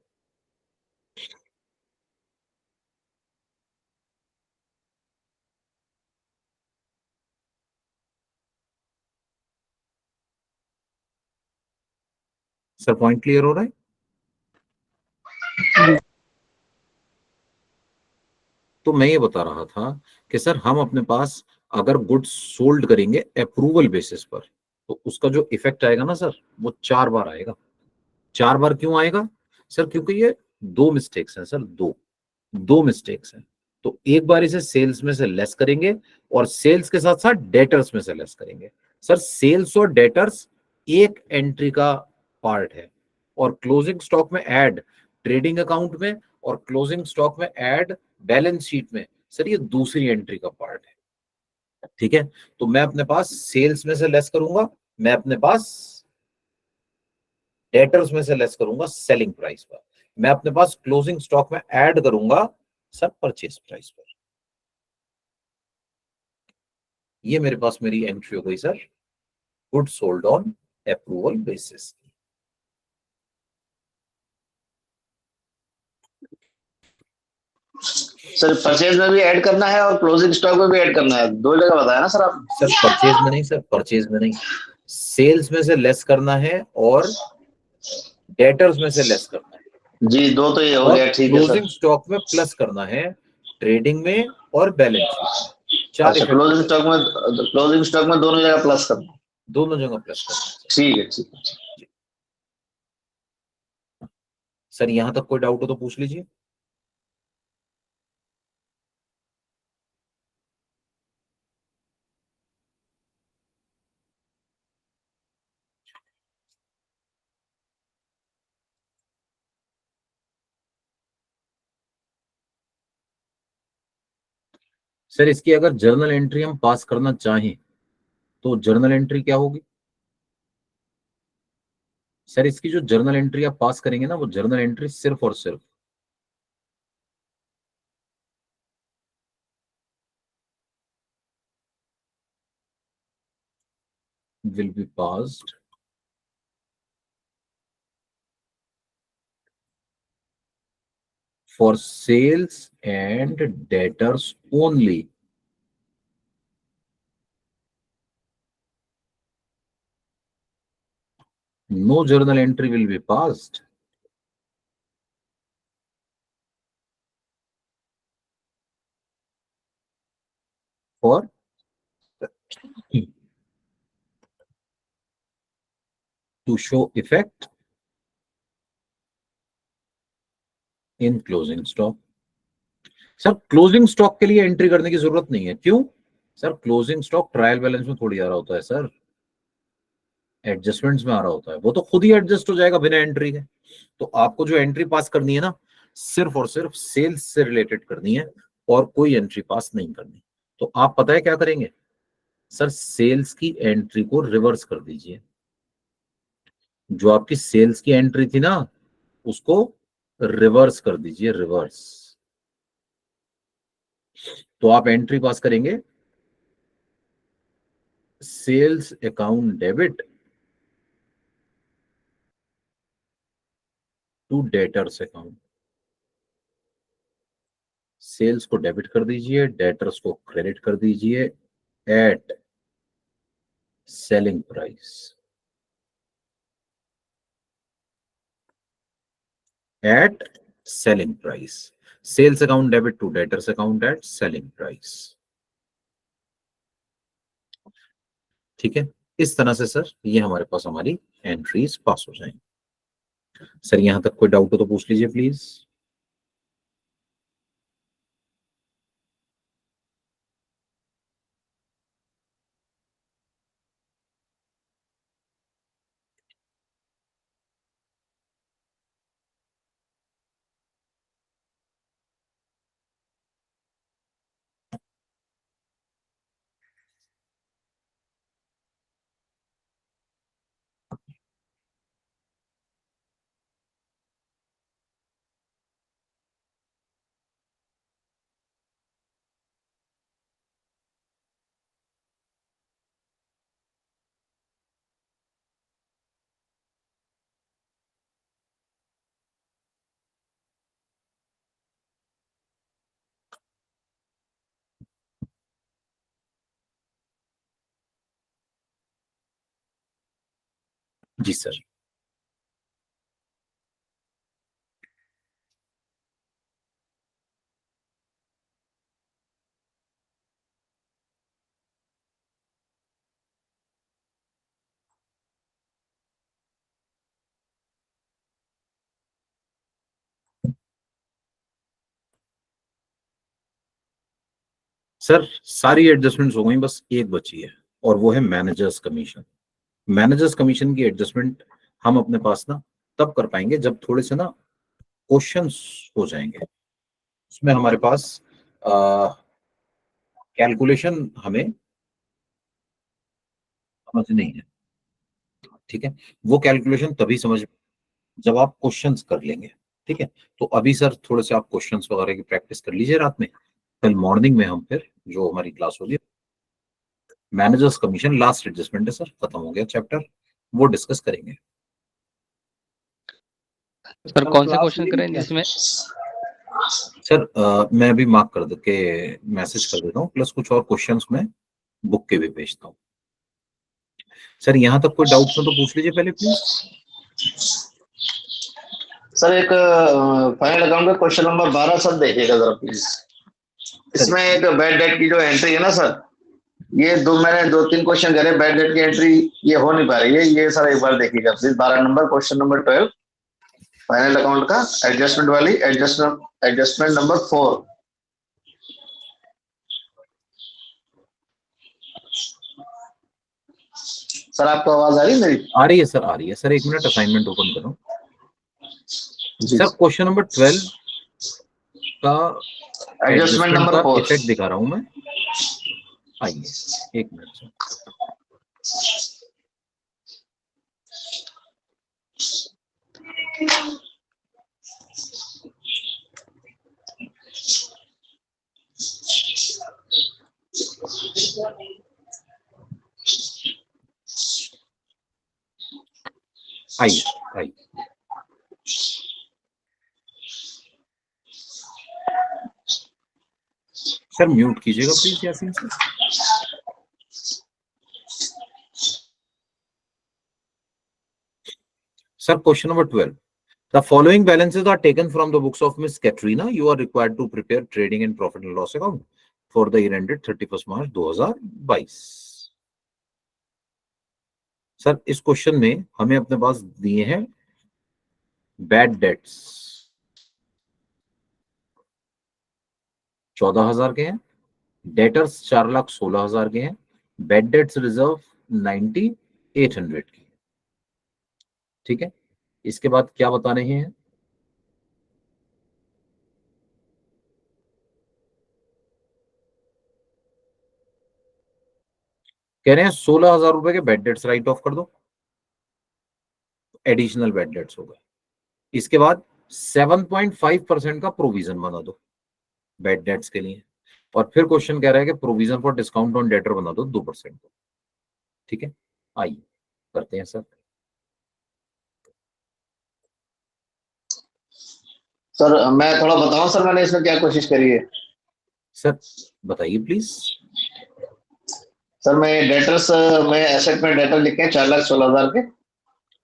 B: सर पॉइंट क्लियर हो रहा है? तो मैं ये बता रहा था कि सर हम अपने पास अगर गुड्स सोल्ड करेंगे अप्रूवल बेसिस पर, तो उसका जो इफेक्ट आएगा ना सर वो 4 बार आएगा। 4 बार क्यों आएगा सर? क्योंकि ये 2 मिस्टेक्स हैं सर, दो मिस्टेक्स हैं। तो एक बार इसे सेल्स में से लेस करेंगे और सेल्स के साथ साथ डेटर्स में से लेस करेंगे। सर सेल्स और डेटर्स एक एंट्री का पार्ट है और क्लोजिंग स्टॉक में ऐड ट्रेडिंग अकाउंट में और क्लोजिंग स्टॉक में ऐड बैलेंस शीट में, सर ये दूसरी एंट्री का पार्ट है। ठीक है, तो मैं अपने पास सेल्स में से लेस करूंगा, मैं अपने पास डेटर्स में से लेस करूंगा सेलिंग प्राइस पर, मैं अपने पास क्लोजिंग स्टॉक में ऐड करूंगा सर परचेज प्राइस पर। ये मेरे पास मेरी एंट्री हो गई sir good sold on approval basis.
A: Sir purchase में भी ऐड करना है और क्लोजिंग स्टॉक में भी ऐड करना है, 2 जगह बताया ना सर आप?
B: सर परचेज में नहीं सर, परचेज में नहीं, सेल्स में से लेस करना है और डेटर्स में से लेस करना है
A: जी, दो तो ये हो
B: और
A: गया, ठीक है सर।
B: क्लोजिंग स्टॉक में प्लस करना है ट्रेडिंग में और बैलेंस शीट। चार
A: अच्छा,
B: इफेक्ट
A: क्लोजिंग स्टॉक में दोनों जगह प्लस करना है।
B: दोनों जगह प्लस करना है।
A: ठीक है, ठीक है।
B: सर यहां तक कोई डाउट हो तो पूछ लीजिए। सर इसकी अगर जर्नल एंट्री हम पास करना चाहें तो जर्नल एंट्री क्या होगी? सर इसकी जो जर्नल एंट्री आप पास करेंगे ना, वो जर्नल एंट्री सिर्फ और सिर्फ will be passed for sales and debtors only. No journal entry will be passed for to show effect in closing stock. Sir closing stock के लिए एंट्री करने की जरूरत नहीं है, क्यों? Sir closing stock trial balance में थोड़ी आ रहा होता है सर, एडजस्टमेंट्स में आ रहा होता है, वो तो खुद ही एडजस्ट हो जाएगा बिना एंट्री के। तो आपको जो एंट्री पास करनी है ना, सिर्फ और सिर्फ सेल्स से रिलेटेड करनी है और कोई एंट्री पास नहीं करनी। तो आप पता है क्या करेंगे सर, सेल्स की एंट्री को रिवर्स कर दीजिए। जो आपकी सेल्स की एंट्री थी ना, उसको रिवर्स कर दीजिए, रिवर्स। तो आप एंट्री पास करेंगे sales account debit to debtors account. Sales को डेबिट कर दीजिए, डेटर्स को क्रेडिट कर दीजिए at selling price, at selling price. Sales account debit to debtors account at selling price. ठीक है, इस तरह से सर ये हमारे पास हमारी एंट्रीज पास हो जाएंगी। सर यहां तक कोई डाउट हो तो पूछ लीजिए प्लीज। जी सर। सर सारी एडजस्टमेंट्स हो गई, बस एक बची है और वो है मैनेजर्स कमीशन। मैनेजर्स कमीशन की एडजस्टमेंट हम अपने पास ना तब कर पाएंगे जब थोड़े से ना क्वेश्चंस हो जाएंगे। उसमें हमारे पास कैलकुलेशन हमें समझ नहीं है, ठीक है? वो कैलकुलेशन तभी समझ जब आप क्वेश्चंस कर लेंगे, ठीक है? तो अभी सर थोड़े से आप क्वेश्चंस वगैरह की प्रैक्टिस कर लीजिए रात में, कल मॉर्निंग में हम फिर जो हमारी क्लास होगी मैनेजर्स कमीशन लास्ट एडजस्टमेंट है सर, खत्म हो गया चैप्टर, वो डिस्कस करेंगे।
I: सर कौन से क्वेश्चन करें जिसमें?
B: सर मैं अभी मार्क कर के मैसेज कर देता हूँ, प्लस कुछ और क्वेश्चंस मैं बुक के भी भेजता हूँ। सर यहाँ तक कोई डाउट्स हो तो पूछ लीजिए पहले प्लीज।
A: सर एक फाइनल अकाउंट का क्वेश्चन नंबर 12 सर देखिएगा जरा प्लीज। इसमें एक बैड डेट की जो एंट्री है ना सर, ये मैंने 2-3 क्वेश्चन करे, बैड डेट की एंट्री ये हो नहीं पा रही है। ये सर एक बार देखिएगा please. 12 number question number 12 final account का एडजस्टमेंट वाली एडजस्टमेंट नंबर 4। सर आपको आवाज आ रही है मेरी?
B: आ रही है सर, आ रही है सर। 1 मिनट असाइनमेंट ओपन करो
A: जी
B: सर। क्वेश्चन नंबर 12 का
A: एडजस्टमेंट नंबर 4
B: इफेक्ट दिखा रहा हूं मैं। आइए 1 मिनट सर। आइए आइए सर, म्यूट कीजिएगा please Yasin sir. Sir question number 12, the following balances are taken from the books of Miss Katrina. You are required to prepare trading and profit and loss account for the year ended 31st March 2022। Sir इस question में हमें अपने पास दिए हैं bad debts 14,000 के हैं, debtors 4,16,000 के हैं, बैड डेट्स रिजर्व 9800 की। ठीक है, इसके बाद क्या बता रहे हैं? कह रहे हैं 16,000 रुपए के बैड डेट्स राइट ऑफ कर दो, एडिशनल बैड डेट्स हो गए। इसके बाद 7.5% का प्रोविजन बना दो बैड डेट्स के लिए, और फिर क्वेश्चन कह रहा है कि provision for discount on debtor बना दो 2%। ठीक है, आइए करते हैं सर।
A: सर मैं थोड़ा बताऊं सर मैंने इसमें क्या कोशिश करी है?
B: सर बताइए प्लीज।
A: सर मैं डेटर्स में एसेट में डेटर लिखे हैं 4,16,000 के।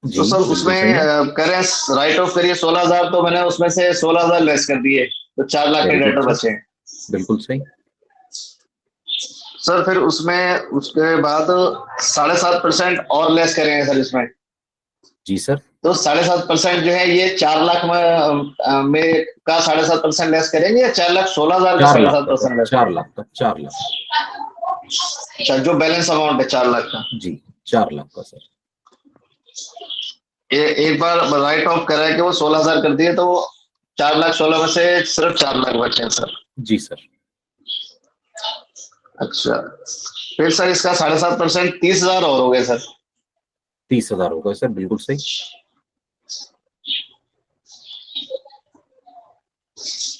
A: तो सर उसमें करें राइट ऑफ करिए 16,000, तो मैंने उसमें से 16,000 लेस कर दिए, तो 4 लाख के डेटर बचे हैं।
B: बिल्कुल सही
A: सर फिर उसमें उसके बाद 7.5% और लेस करेंगे सर इसमें।
B: जी सर।
A: तो 7.5% जो है ये 4 लाख में का 7.5% लेस करेंगे या 4,16,000 का 7.5% लेस?
B: 4 लाख का, 4 लाख।
A: अच्छा, जो बैलेंस अमाउंट है 4 लाख का।
B: जी 4 लाख का सर।
A: एक बार राइट ऑफ करा है कि वो 16,000 कर दिए, तो 4,16,000 में से सिर्फ 4 लाख बचे हैं सर।
B: जी सर।
A: अच्छा, फिर सर इसका 7.5% 30,000 और हो गए सर।
B: 30,000 हो गए सर, बिल्कुल सही।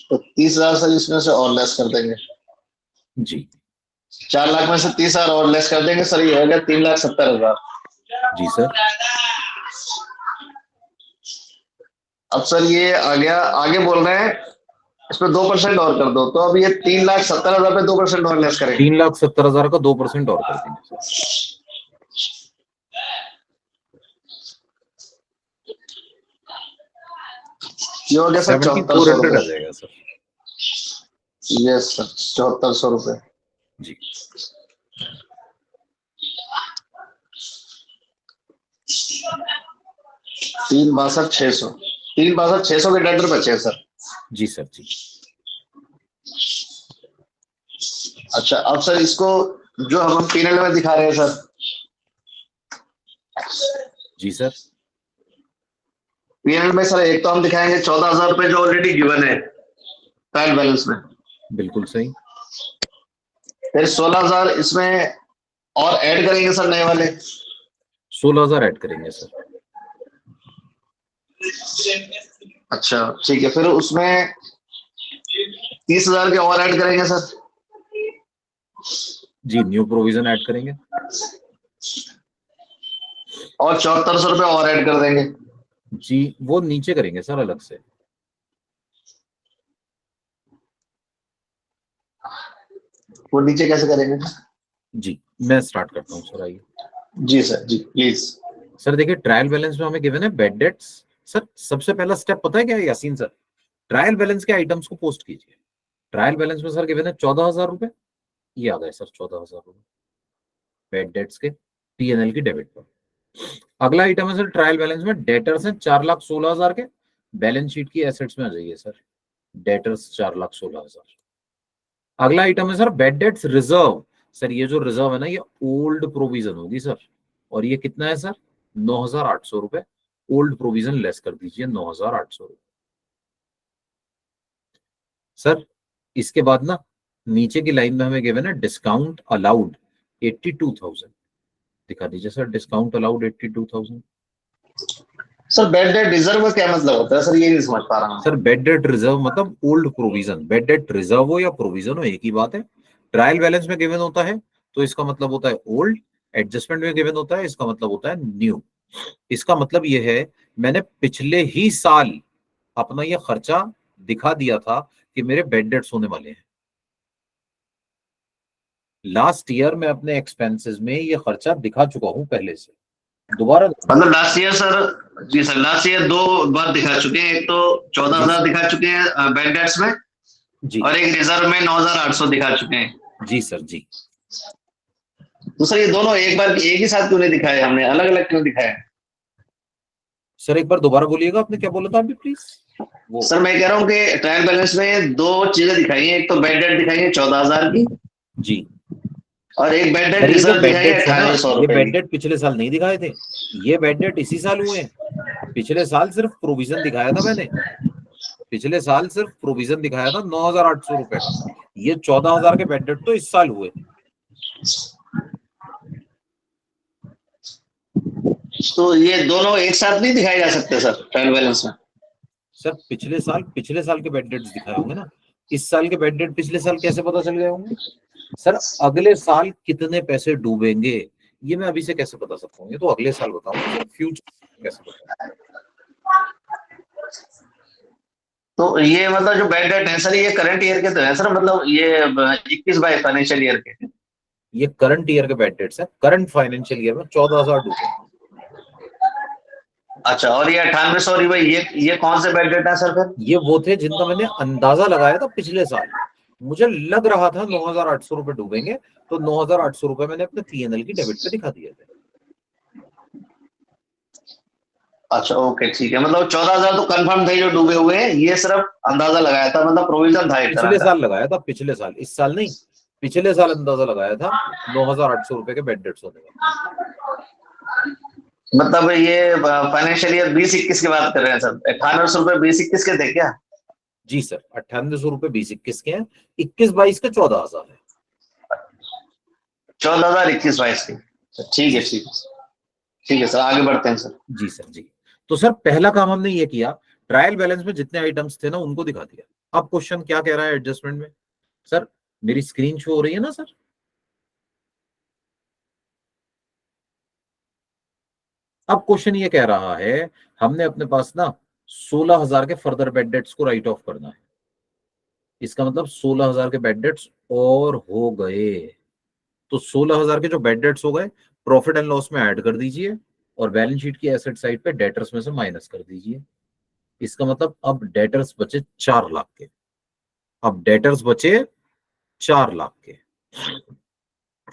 A: तो 30,000 सर इसमें से और लेस कर देंगे।
B: जी
A: 4 लाख में से 30,000 और लेस कर देंगे सर, ये हो गया 3,70,000।
B: जी सर।
A: अब सर ये आ गया, आगे बोल रहे हैं इसमें 2% और कर दो, तो अब ये 3,70,000 पे 2% और लेस करेंगे।
B: 3,70,000 का 2% और कर देंगे सर।
A: ये हो गया सर
B: 7,400 आ जाएगा सर।
A: यस सर, 7,400 रुपए।
B: जी
A: 3,62,600 3,62,600 के डेटर बचे हैं सर।
B: जी सर। जी
A: अच्छा, अब सर इसको जो हम पीनल में दिखा रहे हैं सर।
B: जी सर।
A: पीएनएल में सर एक तो हम दिखाएंगे 14,000 रुपए जो ऑलरेडी गिवन है ट्रायल बैलेंस में।
B: बिल्कुल सही।
A: फिर 16,000 इसमें और ऐड करेंगे सर, नए वाले
B: 16,000 ऐड करेंगे सर।
A: अच्छा ठीक है, फिर उसमें 30,000 के और ऐड करेंगे सर।
B: जी न्यू प्रोविजन ऐड करेंगे
A: और 7,400 रुपए और ऐड कर देंगे।
B: जी वो नीचे करेंगे सर अलग से।
A: वो नीचे कैसे करेंगे?
B: जी मैं स्टार्ट करता हूँ सर, आइए।
A: जी सर, जी प्लीज।
B: सर देखिए ट्रायल बैलेंस में हमें गिवन है बैड डेट्स सर सबसे पहला स्टेप पता है क्या है यासीन सर? ट्रायल बैलेंस के आइटम्स को पोस्ट कीजिए। ट्रायल बैलेंस में सर गिवन है 14,000 रुपए, ये आ गए सर 14,000 रुपए बैड डेट्स के पीएनएल की डेबिट पर। अगला आइटम है सर ट्रायल बैलेंस में डेटर्स हैं 4,16,000 के, बैलेंस शीट की एसेट्स में आ जाइए सर, डेटर्स 4,16,000। अगला आइटम है sir bad debts reserve. Sir ये जो रिजर्व है ना, ये ओल्ड प्रोविजन होगी सर, और ये कितना है सर 9,800 रुपए। ओल्ड प्रोविजन लेस कर दीजिए 9,800 रुपए। सर इसके बाद ना नीचे की लाइन में हमें गिवन है डिस्काउंट अलाउड 82,000, दिखा दीजिए sir discount allowed 82,000।
A: Sir bed date reserve का क्या मतलब होता है सर, ये नहीं समझ पा रहा हूँ।
B: सर बेड डेट रिजर्व मतलब old provision. Bed date reserve हो या प्रोविजन हो एक ही बात है। ट्रायल बैलेंस में गिवन होता है तो इसका मतलब होता है ओल्ड, एडजस्टमेंट में गिवन होता है इसका मतलब होता है न्यू। इसका मतलब ये है मैंने पिछले ही साल अपना ये खर्चा दिखा दिया था कि मेरे बेड डेट्स होने वाले हैं। लास्ट ईयर मैं अपने एक्सपेंसेस में ये खर्चा दिखा चुका हूं पहले से, दोबारा
A: मतलब लास्ट ईयर सर, जी सर लास्ट ईयर 2 बार दिखा चुके हैं, एक तो 14,000 दिखा चुके हैं बेड डेट्स में
B: जी,
A: और एक रिजर्व में 9,800 दिखा चुके हैं।
B: जी सर जी।
A: तो सर ये दोनों एक बार एक ही साथ क्यों नहीं दिखाए, हमने अलग अलग क्यों दिखाए?
B: सर एक बार दोबारा बोलिएगा, आपने क्या बोला था अभी प्लीज? वो
A: सर मैं कह रहा हूँ कि ट्रायल बैलेंस में 2 चीजें दिखाई हैं, एक तो बेड डेट दिखाई है 14,000 की
B: जी,
A: और एक बेड डेट
B: सर ये जो
A: रिजर्व
B: बेड
A: दिखाई है
B: डेट्स है ना,
A: 1,800
B: ये
A: रुपए
B: बेड
A: की।
B: डेट पिछले साल नहीं दिखाए थे, ये बेड डेट इसी साल हुए हैं। पिछले साल सिर्फ प्रोविजन दिखाया था मैंने, पिछले साल सिर्फ प्रोविजन दिखाया था 9,800 रुपए का। ये 14,000 के बेड डेट तो इस साल हुए।
A: तो ये दोनों एक साथ नहीं दिखाए जा सकते सर ट्रायल बैलेंस में?
B: सर पिछले साल के बेड डेट्स दिखाए होंगे ना, इस साल के बेड डेट पिछले साल कैसे पता चल गए होंगे? सर अगले साल कितने पैसे डूबेंगे ये मैं अभी से कैसे बता सकता हूँ, ये तो अगले साल बताऊंगा सर, फ्यूचर कैसे बताऊंगा?
A: तो ये मतलब जो बेड डेट है सर ये करंट ईयर के तो है सर, मतलब ये 21/22 फाइनेंशियल ईयर के?
B: ये करंट ईयर के बेड डेट्स है, करंट फाइनेंशियल ईयर में 14,000 डूबे।
A: अच्छा, और ये 9800 ये कौन से बेड डेट है सर फिर?
B: ये वो थे जिनका मैंने अंदाजा लगाया था पिछले साल, मुझे लग रहा था 9,800 रुपए डूबेंगे, तो 9,800 रुपए मैंने अपने पीएनएल की डेबिट पे दिखा दिए थे।
A: अच्छा ओके ठीक है, मतलब 14,000 तो कंफर्म थे जो डूबे हुए हैं, ये सिर्फ अंदाजा लगाया था, मतलब प्रोविजन था एक तरह
B: पिछले
A: का।
B: साल लगाया था, पिछले साल, इस साल नहीं, पिछले साल अंदाजा लगाया था 9,800 रुपए के बेड डेट्स होने का।
A: मतलब ये फाइनेंशियल ईयर 20-21 की बात कर रहे हैं सर, 9800 रुपए 20-21 के थे क्या?
B: जी सर 9800 रुपए 20-21 के हैं, 21-22 के 14,000 है।
A: 14,000 21-22 की, ठीक है ठीक है ठीक है सर, आगे बढ़ते हैं सर।
B: जी सर जी। तो सर पहला काम हमने ये किया, ट्रायल बैलेंस में जितने आइटम्स थे ना उनको दिखा दिया। अब क्वेश्चन क्या कह रहा है एडजस्टमेंट में? सर मेरी स्क्रीन शो हो रही है ना सर? अब क्वेश्चन ये कह रहा है हमने अपने पास ना 16,000 के फर्दर बेड डेट्स को राइट ऑफ करना है। इसका मतलब 16,000 के बेड डेट्स और हो गए, तो 16,000 के जो बेड डेट्स हो गए प्रॉफिट एंड लॉस में ऐड कर दीजिए और बैलेंस शीट की एसेट साइड पे डेटर्स में से माइनस कर दीजिए। इसका मतलब अब डेटर्स बचे 4 लाख के, अब डेटर्स बचे 4 लाख के,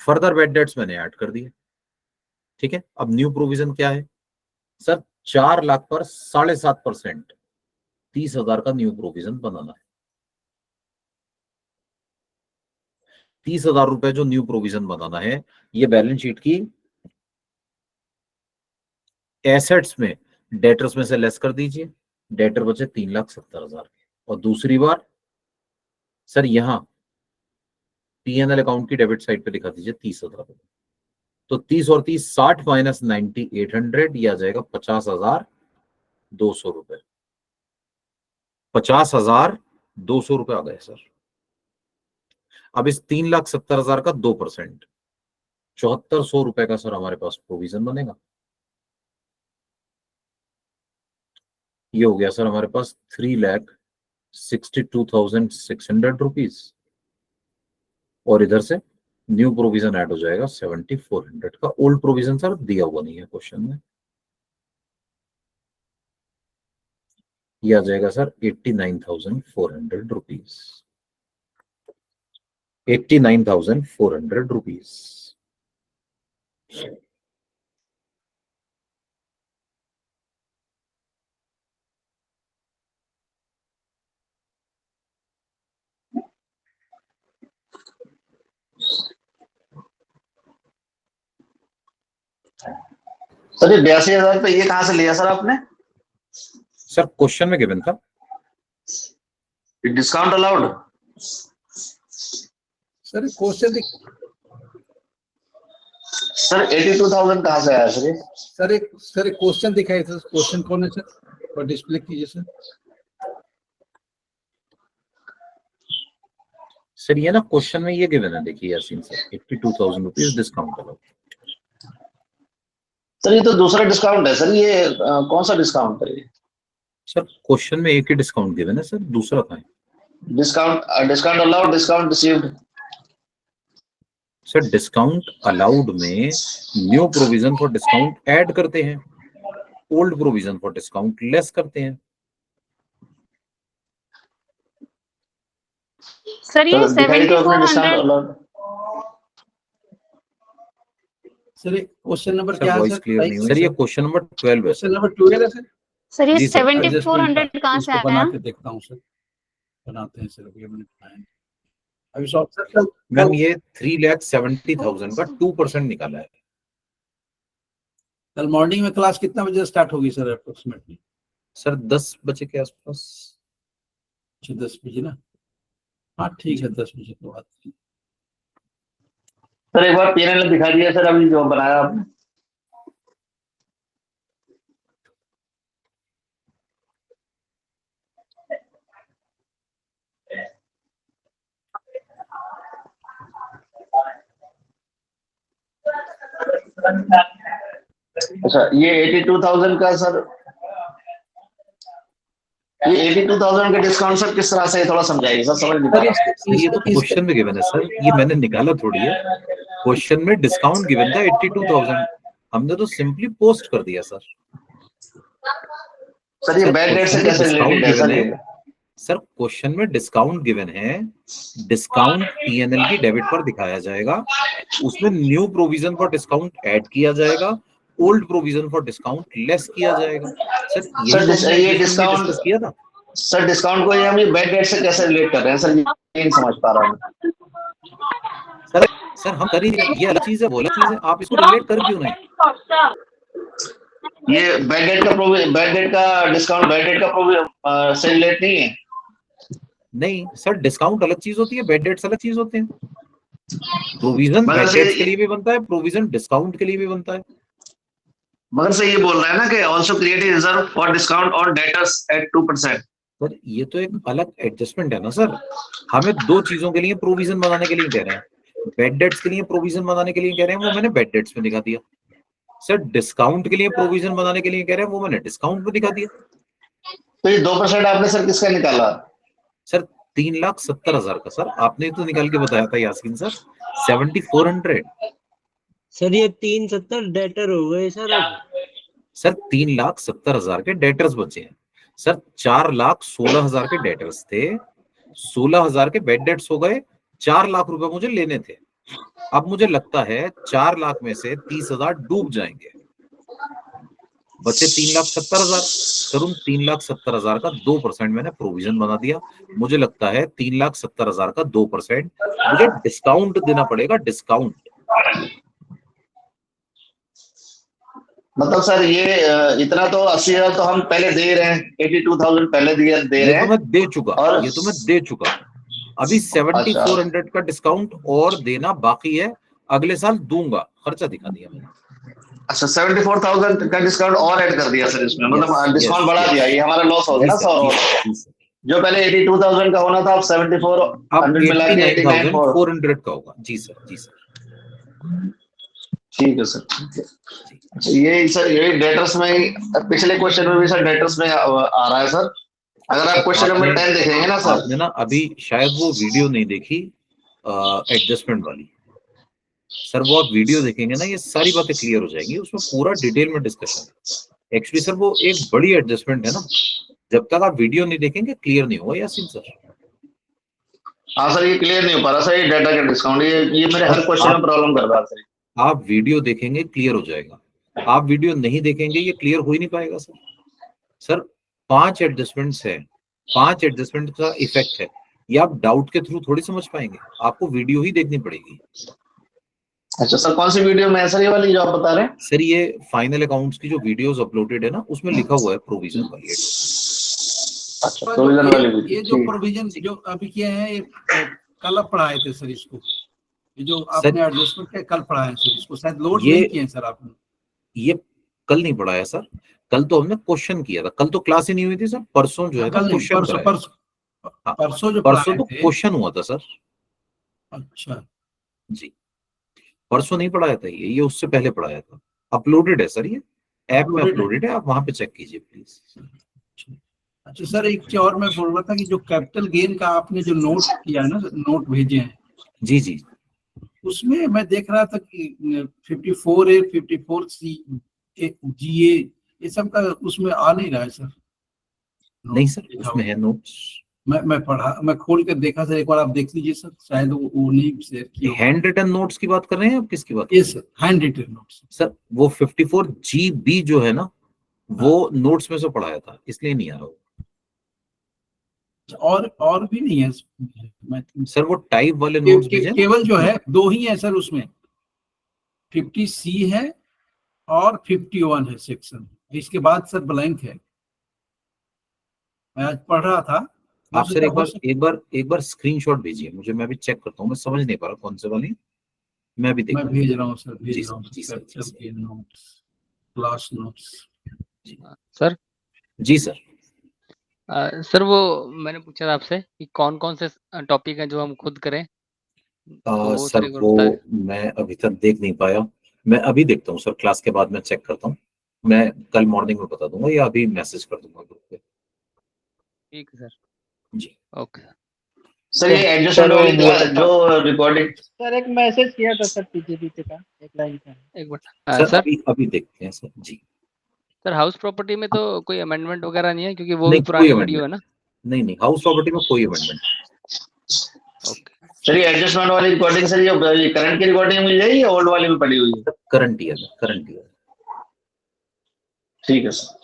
B: फर्दर बेड डेट्स मैंने ऐड कर दिए। ठीक है, अब न्यू प्रोविजन क्या है सर? 4 लाख पर 7.5%, 30,000 का न्यू प्रोविजन बनाना है। 30,000 रुपए जो न्यू प्रोविजन बनाना है, ये बैलेंस शीट की एसेट्स में डेटर्स में से लेस कर दीजिए, डेटर बचे 3,70,000 के। और दूसरी बार सर यहां पीएनएल अकाउंट की डेबिट साइड पे दिखा दीजिए 30,000 रुपए, तो 30 और 30 60 माइनस 90 800, ये आ जाएगा 50,200 रुपए। 50,200 रुपए आ गए सर। अब इस 3,70,000 का 2%, 7,400 रुपए का सर हमारे पास प्रोविजन बनेगा। ये हो गया सर हमारे पास 3,62,600 रुपीज, और इधर से न्यू प्रोविजन ऐड हो जाएगा 7,400 का। ओल्ड प्रोविजन सर दिया हुआ नहीं है क्वेश्चन में। ये आ जाएगा सर 89,400 रुपीज। 89,400 रुपीज।
A: सर ये 82,000 पे ये कहाँ से लिया सर आपने?
B: सर क्वेश्चन में गिवन था।
A: Discount allowed?
G: Sir question
A: sir 82,000 कहाँ से आया सर ये?
G: सर एक क्वेश्चन दिखाई था, क्वेश्चन कौन है सर? और डिस्प्ले कीजिए सर।
B: सर ये ना क्वेश्चन में ये गिवन है, देखिए Yasin sir, 82,000 rupees discount allowed.
A: Sir ये तो दूसरा डिस्काउंट है सर, ये कौन सा डिस्काउंट है ये?
B: सर क्वेश्चन में एक ही डिस्काउंट गिवन है सर, दूसरा कहाँ है?
A: Discount allowed, discount received.
B: Sir discount allowed में new provision for discount add करते हैं, old provision for discount less करते हैं।
E: सर ये
A: दिखाई तो अपने discount
E: 7400
A: allowed.
G: Sir question number
B: sir
G: क्या है
B: वॉइस
G: सर?
B: क्लियर नहीं हुई सर। ये क्वेश्चन नंबर 12 है।
G: क्वेश्चन नंबर 12 है सर।
E: सर ये
B: जी सर,
E: 7400 कहाँ से
G: इसको
E: आया?
G: बना के देखता हूँ सर, बनाते हैं सर, अभी हमने बनाया। अभी सर
B: मैम ये 3,70,000 का 2% निकाला है।
G: कल मॉर्निंग में क्लास कितना बजे स्टार्ट होगी सर अप्रोक्सीमेटली?
B: सर 10 बजे के आसपास।
G: अच्छा 10 बजे ना? हाँ ठीक है, 10 बजे के बाद।
A: सर एक बार पीएनएल दिखा दिया सर अभी जो बनाया आपने। अच्छा ये 82,000 का सर, ये 82,000 का डिस्काउंट सर किस तरह से, थोड़ा समझाइए सर, समझ नहीं पा रहा।
B: सर ये तो क्वेश्चन में गिवन है सर, ये मैंने निकाला थोड़ी है। क्वेश्चन में डिस्काउंट गिवन था 82,000, हमने तो सिंपली पोस्ट कर दिया सर।
A: सर ये बैड डेट से कैसे रिलेटेड है सर ये?
B: सर क्वेश्चन में डिस्काउंट गिवन है, डिस्काउंट पीएनएल की डेबिट पर दिखाया जाएगा, उसमें new provision for discount add किया जाएगा, old provision for discount less किया जाएगा। सर
A: ये डिस्काउंट
B: किया था
A: सर, डिस्काउंट को ये हम ये बैड डेट से कैसे रिलेट कर रहे हैं सर, ये नहीं समझ पा रहा हूँ।
B: सर हम कर ही ये अलग चीज है, वो अलग चीज है, आप इसको रिलेट कर क्यों नहीं?
A: ये बैड डेट का डिस्काउंट बैड डेट का से रिलेट नहीं है।
B: नहीं सर, डिस्काउंट अलग चीज होती है, बैड डेट्स अलग चीज होते हैं। प्रोविजन बैड डेट्स के लिए भी बनता है, प्रोविजन डिस्काउंट के लिए भी बनता है।
A: मगर से ये बोल रहा है ना कि also create reserve for discount on debtors at 2%।
B: Sir ये तो एक अलग एडजस्टमेंट है ना सर, हमें दो चीजों के लिए प्रोविजन बनाने के लिए कह रहे हैं। बैड डेट्स के लिए प्रोविजन बनाने के लिए कह रहे हैं, वो मैंने बैड डेट्स में दिखा दिया। सर डिस्काउंट के लिए प्रोविजन बनाने के लिए कह रहे हैं, वो मैंने डिस्काउंट में दिखा दिया।
A: तो ये 2% आपने सर किसका निकाला?
B: सर 3,70,000 का सर आपने तो निकाल के बताया था यासीन सर, 7,400।
H: सर ये 370 डेटर हो गए सर अब।
B: सर 3,70,000 के डेटर्स बचे हैं सर, 4,16,000 के डेटर्स थे, 16,000 के बेड डेट्स हो गए, 4 लाख रुपए मुझे लेने थे। अब मुझे लगता है 4 लाख में से 30,000 डूब जाएंगे, बचे 3,70,000। सर उन 3,70,000 का 2% मैंने प्रोविजन बना दिया। मुझे लगता है 3,70,000 का 2% मुझे डिस्काउंट देना पड़ेगा, डिस्काउंट।
A: मतलब सर ये इतना तो 80,000 तो हम पहले दे रहे हैं, 82,000 पहले दे रहे हैं।
B: ये तो मैं दे चुका,
A: और
B: ये तो मैं दे चुका। अभी 7,400 का डिस्काउंट और देना बाकी है, अगले साल दूंगा, खर्चा दिखा दिया मैंने।
A: अच्छा 74,000 का डिस्काउंट और ऐड कर दिया सर इसमें, मतलब डिस्काउंट बढ़ा दिया, ये हमारा लॉस हो गया ना सर। जो पहले 82,000 का होना था अब 7,400 मिला के
B: 89,400 का होगा। जी सर, जी सर,
A: ठीक है सर। अच्छा ये सर ये डेटर्स में पिछले क्वेश्चन में भी सर डेटर्स में आ रहा है सर। अगर आप क्वेश्चन नंबर 10 देखेंगे ना सर,
B: आपने ना अभी शायद वो वीडियो नहीं देखी एडजस्टमेंट वाली। सर वो आप वीडियो देखेंगे ना, ये सारी बातें क्लियर हो जाएंगी, उसमें पूरा डिटेल में डिस्कशन है। एक्चुअली सर वो एक बड़ी एडजस्टमेंट है ना, जब तक आप वीडियो नहीं देखेंगे क्लियर नहीं होगा यासीन सर।
A: हाँ सर, ये क्लियर नहीं हो पा रहा सर, ये डाटा का डिस्काउंट, ये मेरे हर क्वेश्चन में प्रॉब्लम कर रहा है सर।
B: आप वीडियो देखेंगे क्लियर हो जाएगा, आप वीडियो नहीं देखेंगे ये क्लियर हो ही नहीं पाएगा सर। सर 5 एडजस्टमेंट्स है, 5 एडजस्टमेंट का इफेक्ट है, ये आप डाउट के थ्रू थोड़ी समझ पाएंगे, आपको वीडियो ही देखनी पड़ेगी।
A: अच्छा सर, कौन सी वीडियो में है सर ये वाली जो आप बता रहे हैं?
B: सर ये फाइनल अकाउंट्स की जो वीडियोस अपलोडेड है ना, उसमें लिखा हुआ है प्रोविजन वाली।
A: अच्छा, प्रोविजन वाली वीडियो।
G: ये जो प्रोविजन जो अभी किए हैं, ये कल आप पढ़ाए थे सर इसको, ये जो आपने एडजस्टमेंट के कल पढ़ाया सर, इसको शायद लोड नहीं किए हैं सर आपने।
B: ये कल नहीं पढ़ाया सर, कल तो हमने क्वेश्चन किया था, कल तो क्लास ही नहीं हुई थी सर, परसों जो है क्वेश्चन
G: परसों जो
B: परसों तो क्वेश्चन हुआ था सर।
G: अच्छा
B: जी, परसों नहीं पढ़ाया था ये उससे पहले पढ़ाया था, अपलोडेड है सर, ये ऐप में अपलोडेड है, आप वहां पे चेक कीजिए प्लीज।
G: अच्छा सर, एक चीज और मैं बोल रहा था कि जो कैपिटल गेन का आपने जो नोट किया है ना, नोट भेजे हैं,
B: जी जी,
G: उसमें मैं देख रहा था कि 54A 54C GA ये सब का उसमें आ नहीं रहा है सर।
B: नहीं सर, उसमें है नोट्स।
G: मैं खोल कर देखा सर, एक बार आप देख लीजिए सर, शायद वो नहीं शेयर किया।
B: हैंड रिटन नोट्स की बात कर रहे हैं आप, किसकी बात?
G: Yes sir, handwritten notes.
B: Sir वो 54GB जो है ना, वो नोट्स में से पढ़ाया था, इसलिए नहीं आ रहा।
G: और भी नहीं है
B: सर, वो टाइप वाले नोट्स
G: केवल जो है 2 ही है सर उसमें, 50C है और 51 है सेक्शन, इसके बाद सर ब्लैंक है। मैं आज पढ़ रहा था।
B: आप सर एक बार स्क्रीनशॉट भेजिए मुझे, मैं भी चेक करता हूँ, मैं समझ नहीं पा रहा कौन से वाली, मैं भी
G: मैं भेज रहा हूँ सर, भेज रहा हूँ
B: जी
G: नोट्स, क्लास नोट्स।
I: सर
B: जी सर।
I: सर वो मैंने पूछा था आपसे कि कौन कौन से टॉपिक हैं जो हम खुद करें, तो
B: सर वो मैं अभी तक देख नहीं पाया, मैं अभी देखता हूँ सर, क्लास के बाद मैं चेक करता हूँ, मैं कल मॉर्निंग में बता दूंगा या अभी मैसेज कर दूंगा ग्रुप पे।
I: ठीक है सर,
B: जी
I: ओके
A: सर। ये एडजस्टमेंट वाली जो रिकॉर्डिंग,
D: सर एक मैसेज किया था सर पीजीबीटी का, एक लाइन का।
I: एक मिनट
B: सर, अभी देखते हैं सर। जी
I: सर, हाउस प्रॉपर्टी में तो कोई अमेंडमेंट वगैरह नहीं है, क्योंकि वो भी पुरानी वीडियो है ना?
B: नहीं, हाउस प्रॉपर्टी में कोई अमेंडमेंट।
I: ओके
A: सर ये एडजस्टमेंट वाली रिकॉर्डिंग सर, ये करंट की रिकॉर्डिंग मिल जाएगी या ओल्ड वाली में पड़ी हुई है?
B: Current year.
A: ठीक है सर।